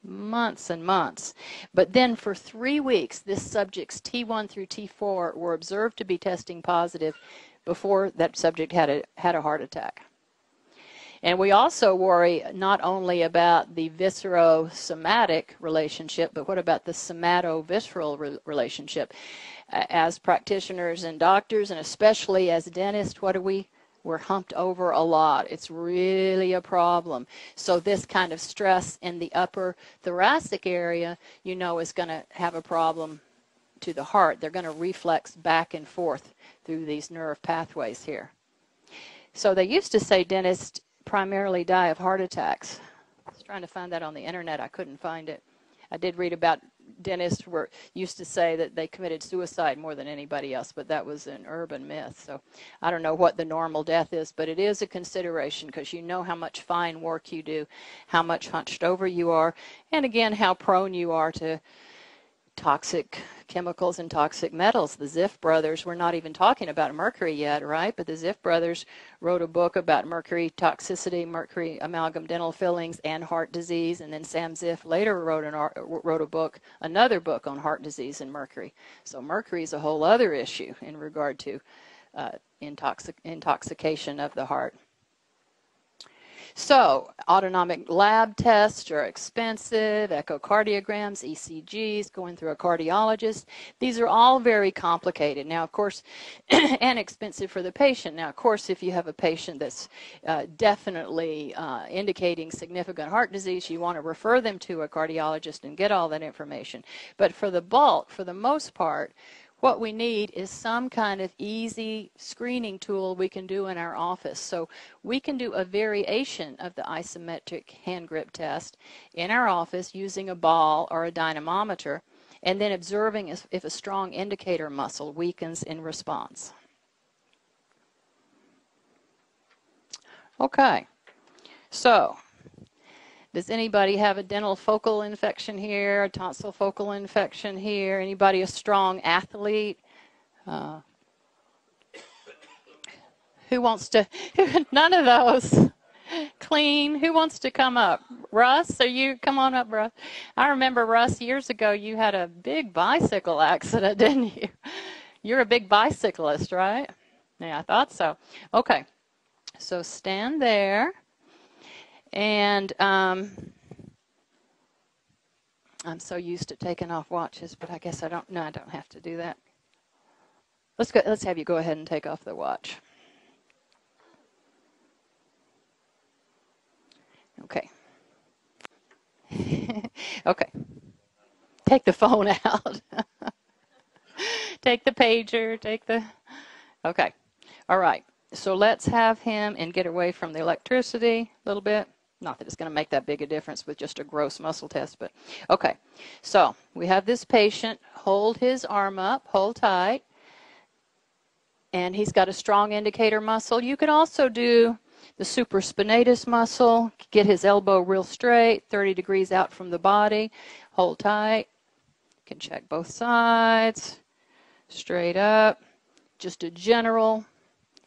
months and months, but then for 3 weeks, this subject's T1 through T4 were observed to be testing positive before that subject had a heart attack. And we also worry not only about the viscerosomatic relationship, but what about the somatovisceral relationship? As practitioners and doctors, and especially as dentists, we're humped over a lot. It's really a problem. So this kind of stress in the upper thoracic area, you know, is going to have a problem to the heart. They're going to reflex back and forth through these nerve pathways here. So they used to say dentists primarily die of heart attacks. I was trying to find that on the internet. I couldn't find it. I did read about dentists used to say that they committed suicide more than anybody else, but that was an urban myth. So I don't know what the normal death is, but it is a consideration because you know how much fine work you do, how much hunched over you are, and again, how prone you are to toxic chemicals and toxic metals. The Ziff brothers, we're not even talking about mercury yet, right? But the Ziff brothers wrote a book about mercury toxicity, mercury amalgam dental fillings, and heart disease. And then Sam Ziff later wrote a book, another book on heart disease and mercury. So mercury is a whole other issue in regard to intoxication of the heart. So autonomic lab tests are expensive, echocardiograms, ECGs, going through a cardiologist. These are all very complicated. Now, of course, and expensive for the patient. Now, of course, if you have a patient that's definitely indicating significant heart disease, you want to refer them to a cardiologist and get all that information. But for the bulk, for the most part, what we need is some kind of easy screening tool we can do in our office. So we can do a variation of the isometric hand grip test in our office using a ball or a dynamometer, and then observing if a strong indicator muscle weakens in response. Okay, so does anybody have a dental focal infection here, a tonsil focal infection here? Anybody a strong athlete? Who wants to? None of those. Clean. Who wants to come up? Russ, come on up, Russ. I remember, Russ, years ago you had a big bicycle accident, didn't you? You're a big bicyclist, right? Yeah, I thought so. Okay, so stand there. And I'm so used to taking off watches, but I guess I don't have to do that. Let's have you go ahead and take off the watch. Okay. Okay. Take the phone out. Take the pager. Take the... Okay. All right. So let's have him and get away from the electricity a little bit. Not that it's going to make that big a difference with just a gross muscle test, but okay. So we have this patient. Hold his arm up. Hold tight. And he's got a strong indicator muscle. You could also do the supraspinatus muscle. Get his elbow real straight, 30 degrees out from the body. Hold tight. You can check both sides. Straight up. Just a general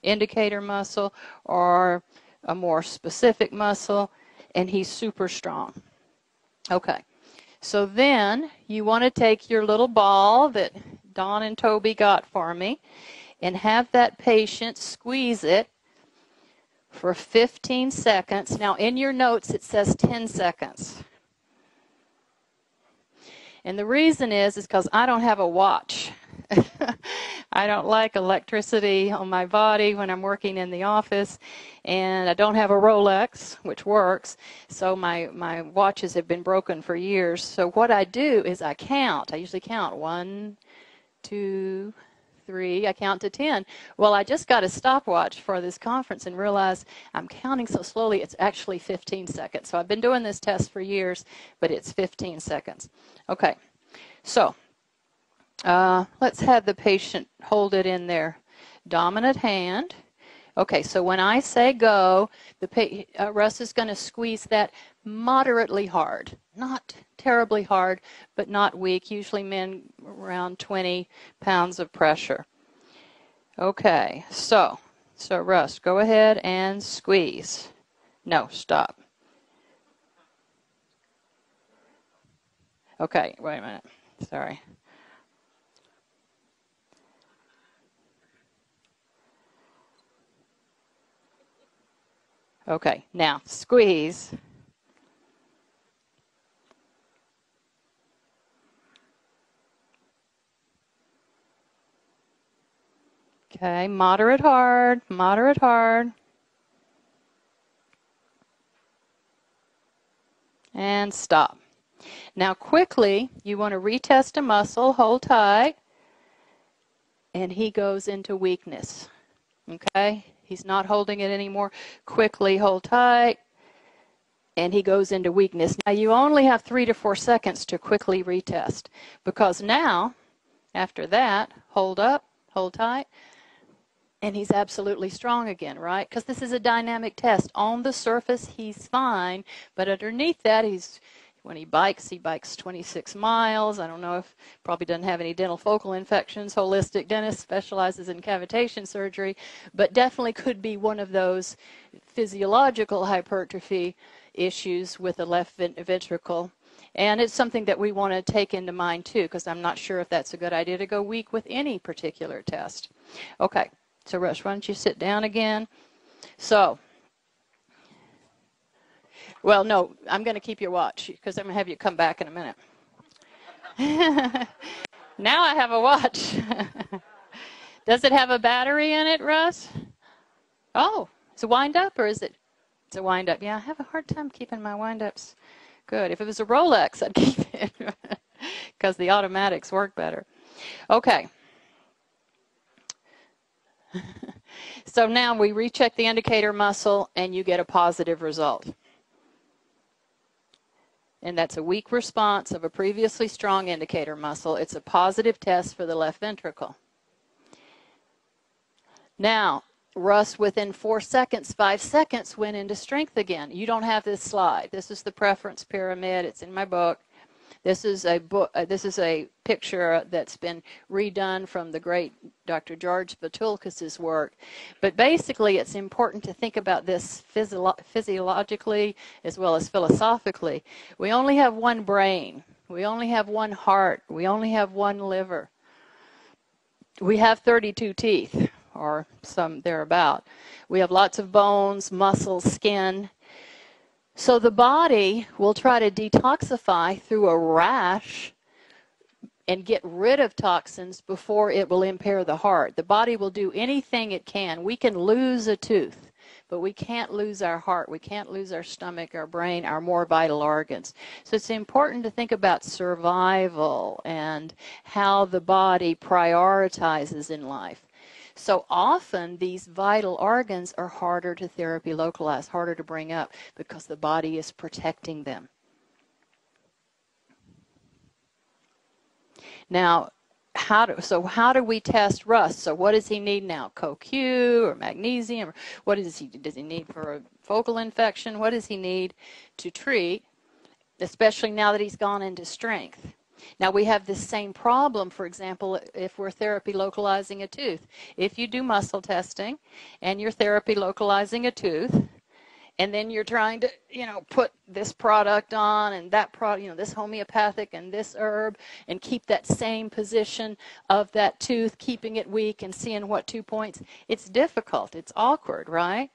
indicator muscle or a more specific muscle, and he's super strong. Okay, so then you want to take your little ball that Dawn and Toby got for me and have that patient squeeze it for 15 seconds. Now in your notes it says 10 seconds. And the reason is because I don't have a watch. I don't like electricity on my body when I'm working in the office, and I don't have a Rolex, which works, so my watches have been broken for years. So what I do is I count. I usually count 1, 2, 3. I count to 10. Well, I just got a stopwatch for this conference and realized I'm counting so slowly it's actually 15 seconds. So I've been doing this test for years, but it's 15 seconds. Okay, so let's have the patient hold it in their dominant hand. Okay, so when I say go, Russ is going to squeeze that moderately hard. Not terribly hard, but not weak. Usually men around 20 pounds of pressure. Okay, so Russ, go ahead and squeeze. No, stop. Okay, wait a minute. Sorry. Okay, now squeeze. Okay, moderate hard, moderate hard. And stop. Now quickly, you want to retest a muscle, hold tight, and he goes into weakness. Okay, he's not holding it anymore. Quickly hold tight, and he goes into weakness. Now you only have 3 to 4 seconds to quickly retest, because now, after that, hold up, hold tight, and he's absolutely strong again, right? Because this is a dynamic test. On the surface, he's fine, but underneath that, when he bikes 26 miles. I don't know if probably doesn't have any dental focal infections. Holistic dentist specializes in cavitation surgery, but definitely could be one of those physiological hypertrophy issues with the left ventricle. And it's something that we want to take into mind too, because I'm not sure if that's a good idea to go weak with any particular test. Okay, so Russ, why don't you sit down again? So, well, no, I'm going to keep your watch because I'm going to have you come back in a minute. Now I have a watch. Does it have a battery in it, Russ? Oh, it's a wind-up, or is it? It's a wind-up. Yeah, I have a hard time keeping my wind-ups good. If it was a Rolex, I'd keep it because the automatics work better. Okay. So now we recheck the indicator muscle, and you get a positive result. And that's a weak response of a previously strong indicator muscle. It's a positive test for the left ventricle. Now, Russ, within 4 seconds, 5 seconds, went into strength again. You don't have this slide. This is the preference pyramid. It's in my book. This is a picture that's been redone from the great Dr. George Batulkas's work. But basically, it's important to think about this physiologically as well as philosophically. We only have one brain. We only have one heart. We only have one liver. We have 32 teeth, or some thereabout. We have lots of bones, muscles, skin. So the body will try to detoxify through a rash and get rid of toxins before it will impair the heart. The body will do anything it can. We can lose a tooth, but we can't lose our heart. We can't lose our stomach, our brain, our more vital organs. So it's important to think about survival and how the body prioritizes in life. So often these vital organs are harder to therapy localize, harder to bring up because the body is protecting them. Now, how do we test Russ? So what does he need now? CoQ or magnesium? Or what does he need for a focal infection? What does he need to treat, especially now that he's gone into strength? Now we have this same problem, for example, if we're therapy localizing a tooth. If you do muscle testing and you're therapy localizing a tooth, and then you're trying to, put this product on and that product, this homeopathic and this herb, and keep that same position of that tooth, keeping it weak and seeing what 2 points. It's difficult. It's awkward, right?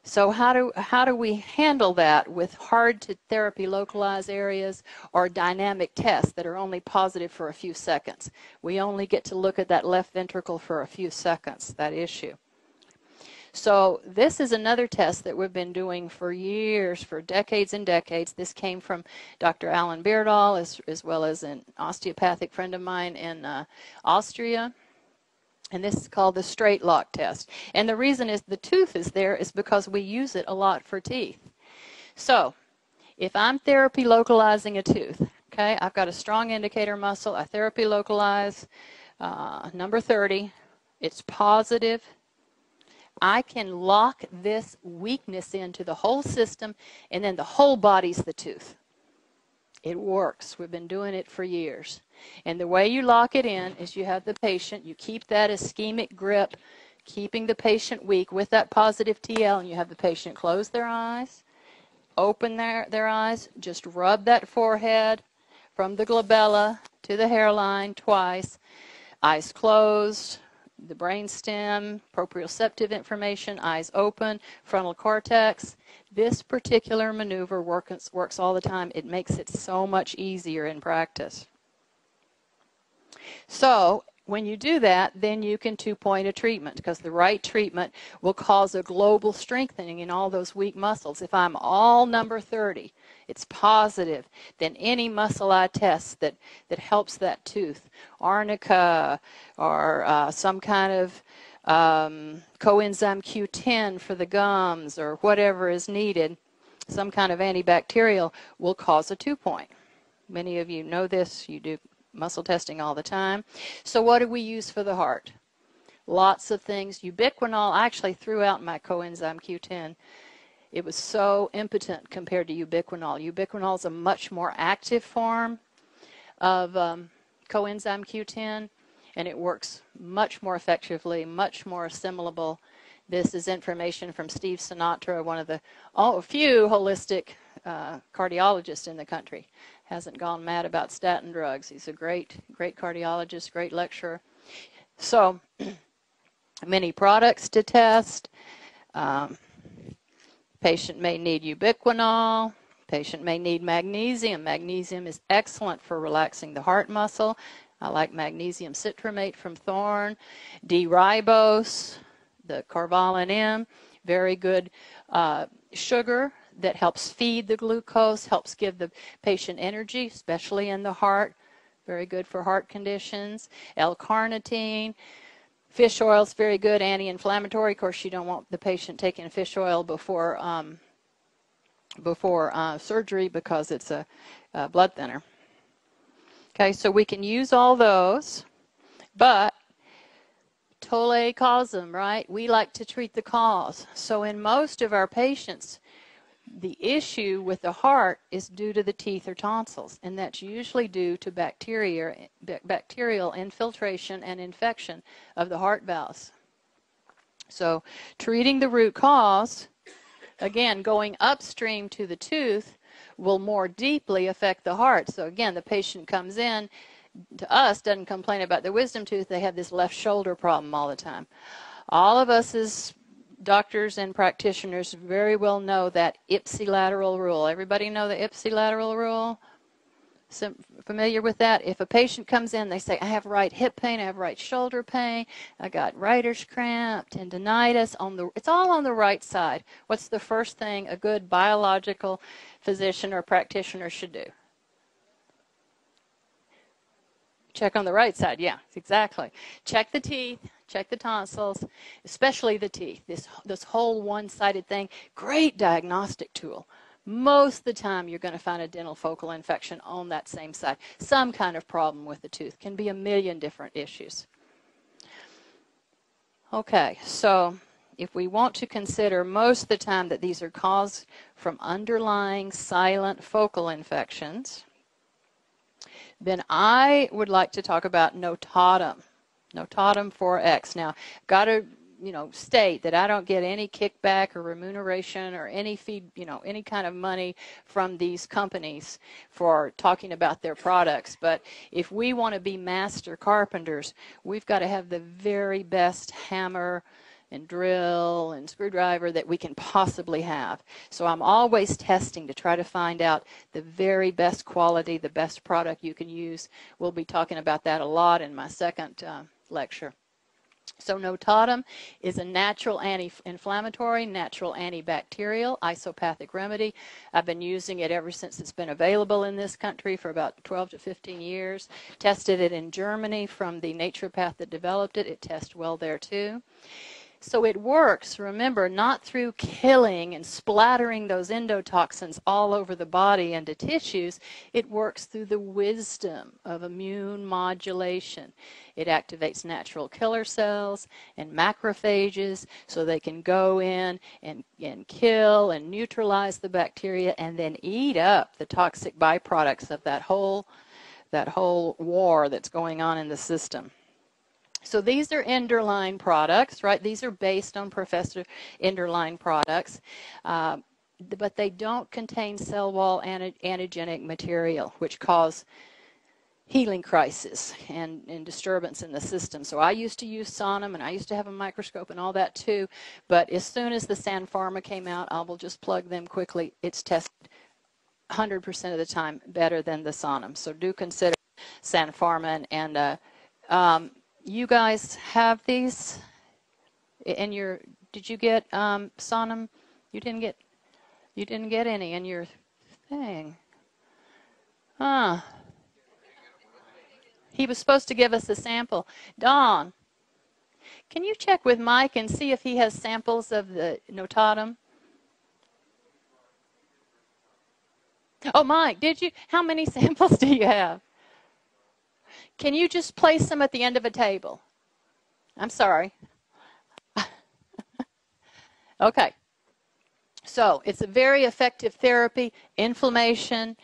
So how do we handle that with hard to therapy localize areas or dynamic tests that are only positive for a few seconds? We only get to look at that left ventricle for a few seconds, that issue. So this is another test that we've been doing for years, for decades and decades. This came from Dr. Alan Beardall, as well as an osteopathic friend of mine in Austria. And this is called the straight lock test. And the reason is the tooth is there is because we use it a lot for teeth. So if I'm therapy localizing a tooth, okay, I've got a strong indicator muscle, I therapy localize, number 30, it's positive. I can lock this weakness into the whole system, and then the whole body's the tooth. It works. We've been doing it for years. And the way you lock it in is you have the patient, you keep that ischemic grip, keeping the patient weak with that positive TL, and you have the patient close their eyes, open their eyes, just rub that forehead from the glabella to the hairline twice, eyes closed, the brainstem, proprioceptive information, eyes open, frontal cortex. This particular maneuver works all the time. It makes it so much easier in practice. So when you do that, then you can two-point a treatment, because the right treatment will cause a global strengthening in all those weak muscles. If I'm all number 30, it's positive, then any muscle I test that helps that tooth, arnica or some kind of coenzyme Q10 for the gums or whatever is needed, some kind of antibacterial, will cause a 2-point. Many of you know this. You do muscle testing all the time. So what do we use for the heart? Lots of things. Ubiquinol, I actually threw out my coenzyme Q10. It was so impotent compared to ubiquinol. Ubiquinol is a much more active form of coenzyme Q10, and it works much more effectively, much more assimilable. This is information from Steve Sinatra, one of the few holistic cardiologists in the country. Hasn't gone mad about statin drugs. He's a great cardiologist, great lecturer. So many products to test. Patient may need ubiquinol. Patient may need magnesium. Magnesium is excellent for relaxing the heart muscle. I like magnesium citramate from Thorne. D-ribose, the Carvalin M, very good sugar that helps feed the glucose, helps give the patient energy, especially in the heart. Very good for heart conditions. L-carnitine. Fish oil is very good, anti-inflammatory. Of course, you don't want the patient taking fish oil before surgery because it's a blood thinner. Okay, so we can use all those, but tolle causum, right? We like to treat the cause. So in most of our patients, the issue with the heart is due to the teeth or tonsils, and that's usually due to bacterial infiltration and infection of the heart valves. So treating the root cause, again, going upstream to the tooth, will more deeply affect the heart. So again, the patient comes in to us, doesn't complain about their wisdom tooth, they have this left shoulder problem all the time. All of us as doctors and practitioners very well know that ipsilateral rule. Everybody know the ipsilateral rule? Familiar with that? If a patient comes in, they say, I have right hip pain, I have right shoulder pain, I got writer's cramp, tendinitis, it's all on the right side. What's the first thing a good biological physician or practitioner should do? Check on the right side. Yeah, exactly. Check the teeth, check the tonsils, especially the teeth. This whole one-sided thing, great diagnostic tool. Most of the time you're going to find a dental focal infection on that same side. Some kind of problem with the tooth. Can be a million different issues. Okay, so if we want to consider most of the time that these are caused from underlying silent focal infections, then I would like to talk about notatum. Notatum 4X. Now, got to state that I don't get any kickback or remuneration or any any kind of money from these companies for talking about their products. But if we want to be master carpenters, we've got to have the very best hammer and drill and screwdriver that we can possibly have. So I'm always testing to try to find out the very best quality, the best product you can use. We'll be talking about that a lot in my second lecture. So notatum is a natural anti-inflammatory, natural antibacterial, isopathic remedy. I've been using it ever since it's been available in this country for about 12 to 15 years. Tested it in Germany from the naturopath that developed it. It tests well there too. So it works, remember, not through killing and splattering those endotoxins all over the body and the tissues. It works through the wisdom of immune modulation. It activates natural killer cells and macrophages so they can go in and kill and neutralize the bacteria and then eat up the toxic byproducts of that whole war that's going on in the system. So these are Enderlein products, right? These are based on Professor Enderlein products, but they don't contain cell wall antigenic material, which cause healing crisis and disturbance in the system. So I used to use Sonum, and I used to have a microscope and all that too, but as soon as the San Pharma came out, I will just plug them quickly. It's tested 100% of the time better than the Sonum. So do consider San Pharma and you guys have these in your, did you get Sonum? You didn't get any in your thing. Huh. He was supposed to give us a sample. Dawn, can you check with Mike and see if he has samples of the notatum? Oh, Mike, did you? How many samples do you have? Can you just place them at the end of a table? I'm sorry. Okay. So it's a very effective therapy, inflammation,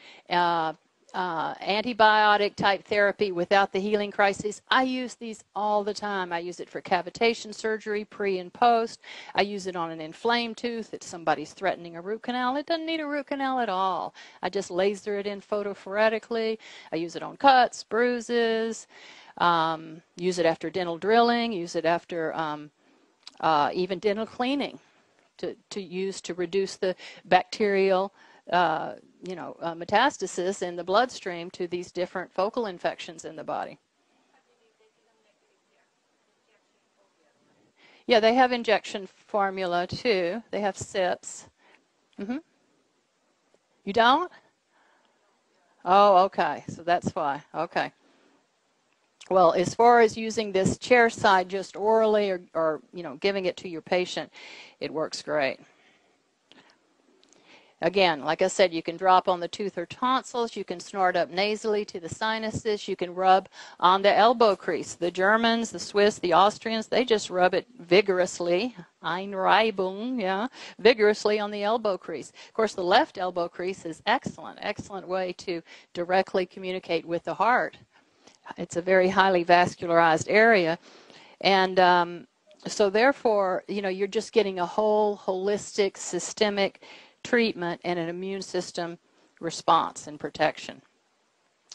antibiotic type therapy without the healing crisis. I use these all the time. I use it for cavitation surgery, pre and post. I use it on an inflamed tooth if somebody's threatening a root canal. It doesn't need a root canal at all. I just laser it in photophoretically. I use it on cuts, bruises, use it after dental drilling, use it after even dental cleaning to use to reduce the bacterial metastasis in the bloodstream to these different focal infections in the body. Yeah, they have injection formula too. They have SIPs. You don't? Oh, okay. So that's why. Okay. Well, as far as using this chair side just orally or giving it to your patient, it works great. Again, like I said, you can drop on the tooth or tonsils. You can snort up nasally to the sinuses. You can rub on the elbow crease. The Germans, the Swiss, the Austrians, they just rub it vigorously, Einreibung, yeah, vigorously on the elbow crease. Of course, the left elbow crease is excellent way to directly communicate with the heart. It's a very highly vascularized area. And so therefore, you're just getting a whole holistic, systemic treatment and an immune system response and protection.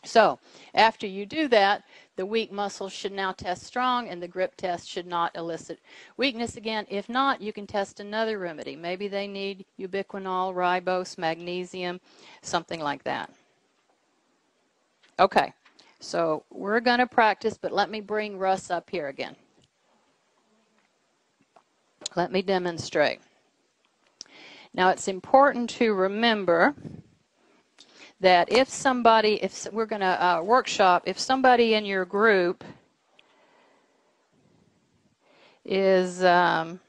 So after you do that, the weak muscles should now test strong, and the grip test should not elicit weakness again. If not, you can test another remedy. Maybe they need ubiquinol, ribose, magnesium, something like that. Okay, so we're going to practice, but let me bring Russ up here again. Let me demonstrate. Now, it's important to remember that if we're going to workshop, if somebody in your group is in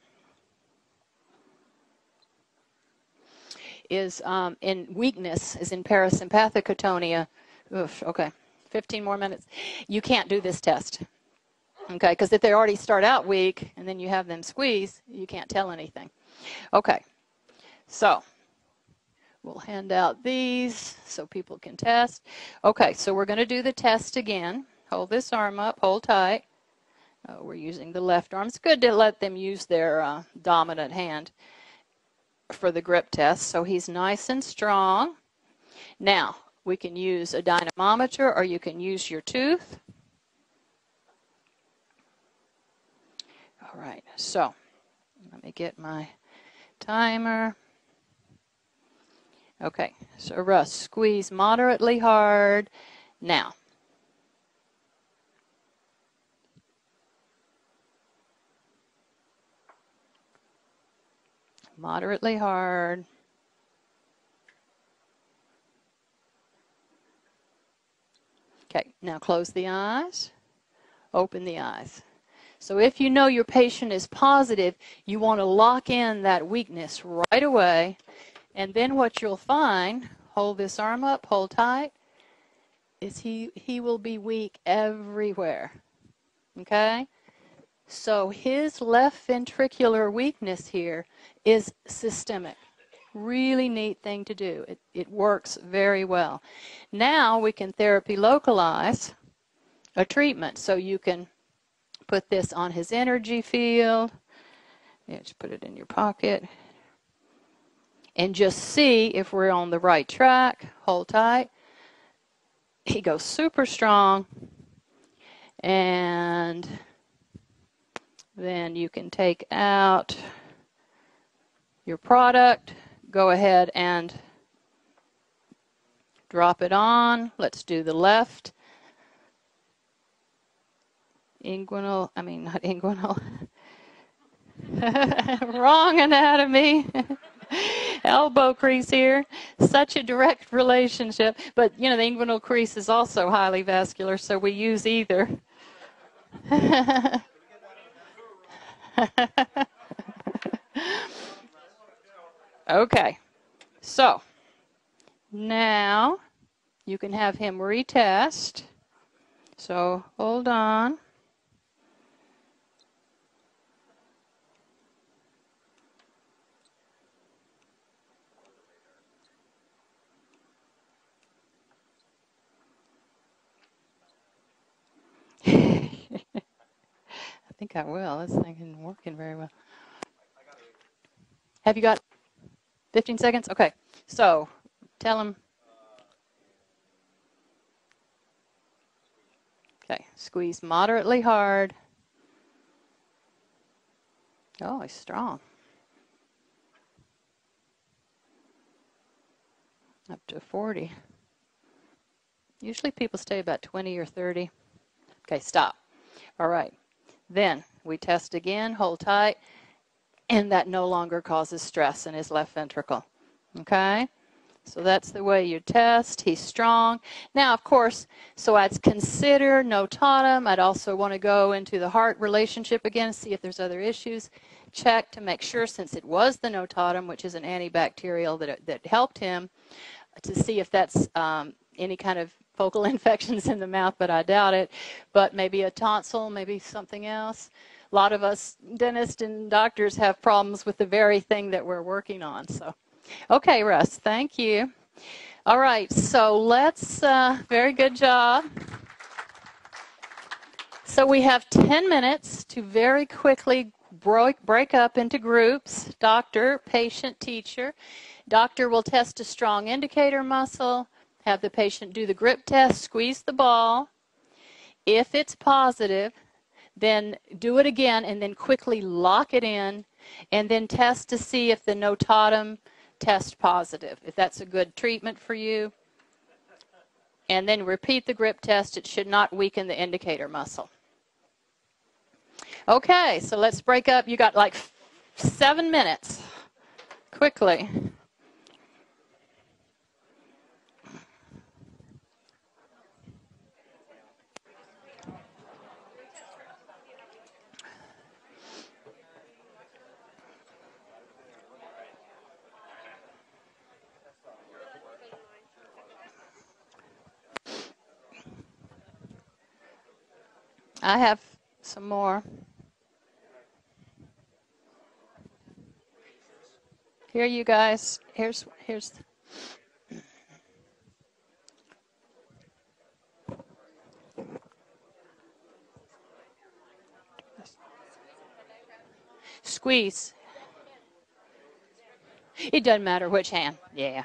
weakness, is in parasympathetic atonia, oof, okay, 15 more minutes, you can't do this test. Okay, because if they already start out weak and then you have them squeeze, you can't tell anything. Okay, so we'll hand out these so people can test. Okay, so we're going to do the test again. Hold this arm up, hold tight. We're using the left arm. It's good to let them use their dominant hand for the grip test. So he's nice and strong. Now, we can use a dynamometer or you can use your tooth. All right, so let me get my timer. Okay, so Russ, squeeze moderately hard. Now, moderately hard. Okay, now close the eyes, open the eyes. So if you know your patient is positive, you want to lock in that weakness right away. And then what you'll find, hold this arm up, hold tight, is he will be weak everywhere. Okay? So his left ventricular weakness here is systemic. Really neat thing to do. It works very well. Now we can therapy localize a treatment. So you can put this on his energy field. Yeah, just put it in your pocket. And just see if we're on the right track. Hold tight. He goes super strong. And then you can take out your product. Go ahead and drop it on. Let's do the left. Not inguinal. Wrong anatomy. Elbow crease here. Such a direct relationship. But, you know, the inguinal crease is also highly vascular, so we use either. Okay. So, now you can have him retest. So, hold on. I think I will. This thing isn't working very well. Have you got 15 seconds? Okay. So, tell him. Okay. Squeeze moderately hard. Oh, he's strong. Up to 40. Usually people stay about 20 or 30. Okay, stop. All right. Then we test again, hold tight, and that no longer causes stress in his left ventricle. Okay? So that's the way you test. He's strong. Now, of course, so I'd consider notatum. I'd also want to go into the heart relationship again, see if there's other issues. Check to make sure, since it was the notatum, which is an antibacterial that helped him, to see if that's any kind of focal infections in the mouth, but I doubt it. But maybe a tonsil, maybe something else. A lot of us dentists and doctors have problems with the very thing that we're working on. So, okay, Russ, thank you. All right, so let's, very good job. So we have 10 minutes to very quickly break up into groups, doctor, patient, teacher. Doctor will test a strong indicator muscle, have the patient do the grip test, squeeze the ball. If it's positive, then do it again and then quickly lock it in and then test to see if the notatum test positive, if that's a good treatment for you. and then repeat the grip test. It should not weaken the indicator muscle. Okay, so let's break up. You got like 7 minutes. Quickly. I have some more. Here, you guys. Here's. Squeeze. It doesn't matter which hand. Yeah.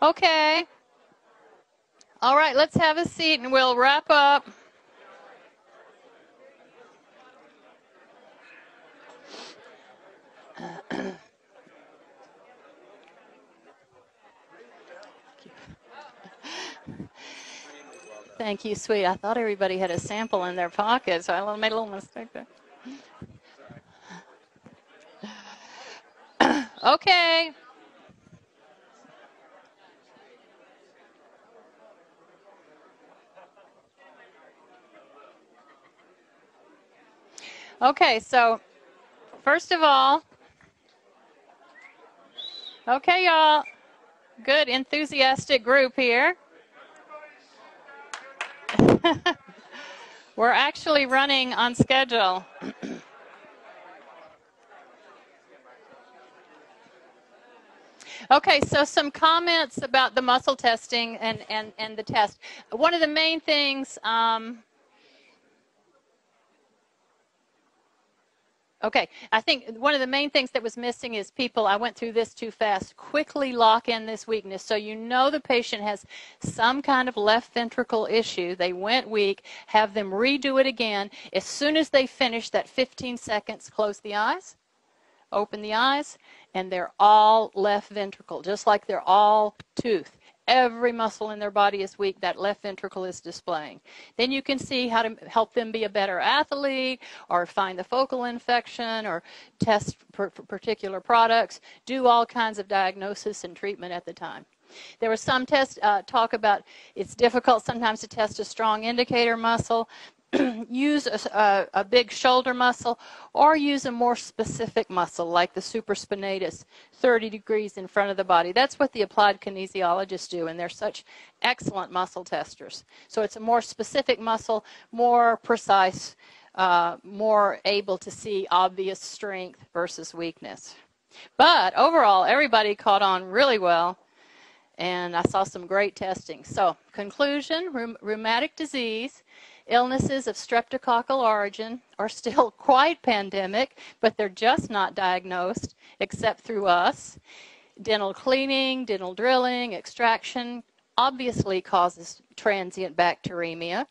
Okay. All right, let's have a seat and we'll wrap up. Thank you, sweet. I thought everybody had a sample in their pocket, so I made a little mistake there. Okay. Okay, so first of all, okay, y'all. Good, enthusiastic group here. We're actually running on schedule. Okay, so some comments about the muscle testing and the test. One of the main things, okay, I think one of the main things that was missing is people, I went through this too fast, quickly lock in this weakness. So you know the patient has some kind of left ventricle issue. They went weak, have them redo it again. As soon as they finish that 15 seconds, close the eyes, open the eyes, and they're all left ventricle, just like they're all tooth. Every muscle in their body is weak. That left ventricle is displaying. Then you can see how to help them be a better athlete, or find the focal infection, or test particular products, do all kinds of diagnosis and treatment at the time. There was some talk about it's difficult sometimes to test a strong indicator muscle. Use a big shoulder muscle, or use a more specific muscle like the supraspinatus, 30 degrees in front of the body. That's what the applied kinesiologists do, and they're such excellent muscle testers. So it's a more specific muscle, more precise, more able to see obvious strength versus weakness. But overall, everybody caught on really well, and I saw some great testing. So conclusion, rheumatic disease, illnesses of streptococcal origin are still quite pandemic, but they're just not diagnosed except through us. Dental cleaning, dental drilling, extraction obviously causes transient bacteremia.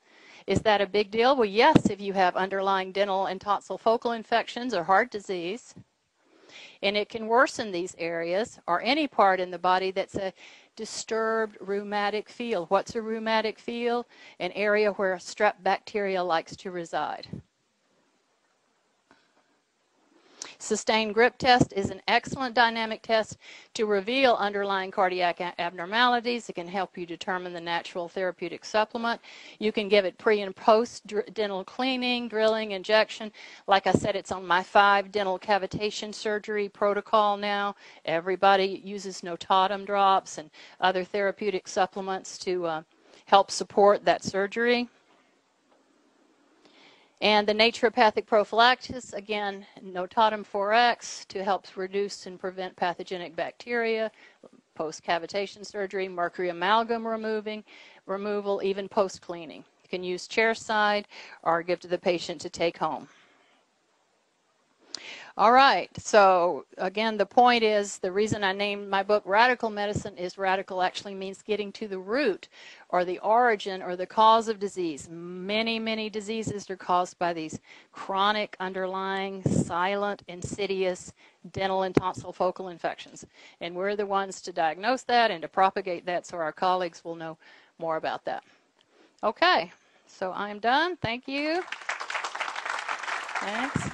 Is that a big deal? Well, yes, if you have underlying dental and tonsil focal infections or heart disease. And it can worsen these areas, or any part in the body that's a disturbed rheumatic field. What's a rheumatic field? An area where strep bacteria likes to reside. Sustained grip test is an excellent dynamic test to reveal underlying cardiac abnormalities. It can help you determine the natural therapeutic supplement. You can give it pre and post dental cleaning, drilling, injection. Like I said, it's on my 5 dental cavitation surgery protocol now. Everybody uses notatum drops and other therapeutic supplements to help support that surgery. And the naturopathic prophylaxis, again, notatum 4X to help reduce and prevent pathogenic bacteria, post-cavitation surgery, mercury amalgam removal, even post-cleaning. You can use chairside or give to the patient to take home. All right, so again, the point is, the reason I named my book Radical Medicine is radical actually means getting to the root or the origin or the cause of disease. Many, many diseases are caused by these chronic, underlying, silent, insidious dental and tonsil focal infections. And we're the ones to diagnose that and to propagate that, so our colleagues will know more about that. Okay, so I'm done. Thank you. Thanks.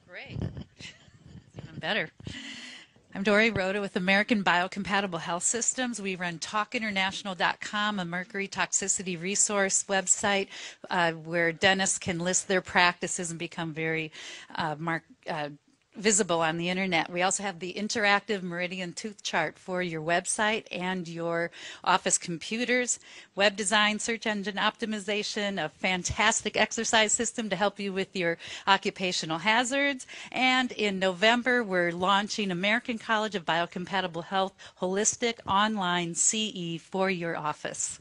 Great. That's even better. I'm Dory Rhoda with American Biocompatible Health Systems. We run talkinternational.com, a mercury toxicity resource website where dentists can list their practices and become very visible on the internet. We also have the interactive Meridian Tooth Chart for your website and your office computers. Web design, search engine optimization, a fantastic exercise system to help you with your occupational hazards. And in November, we're launching American College of Biocompatible Health Holistic Online CE for your office.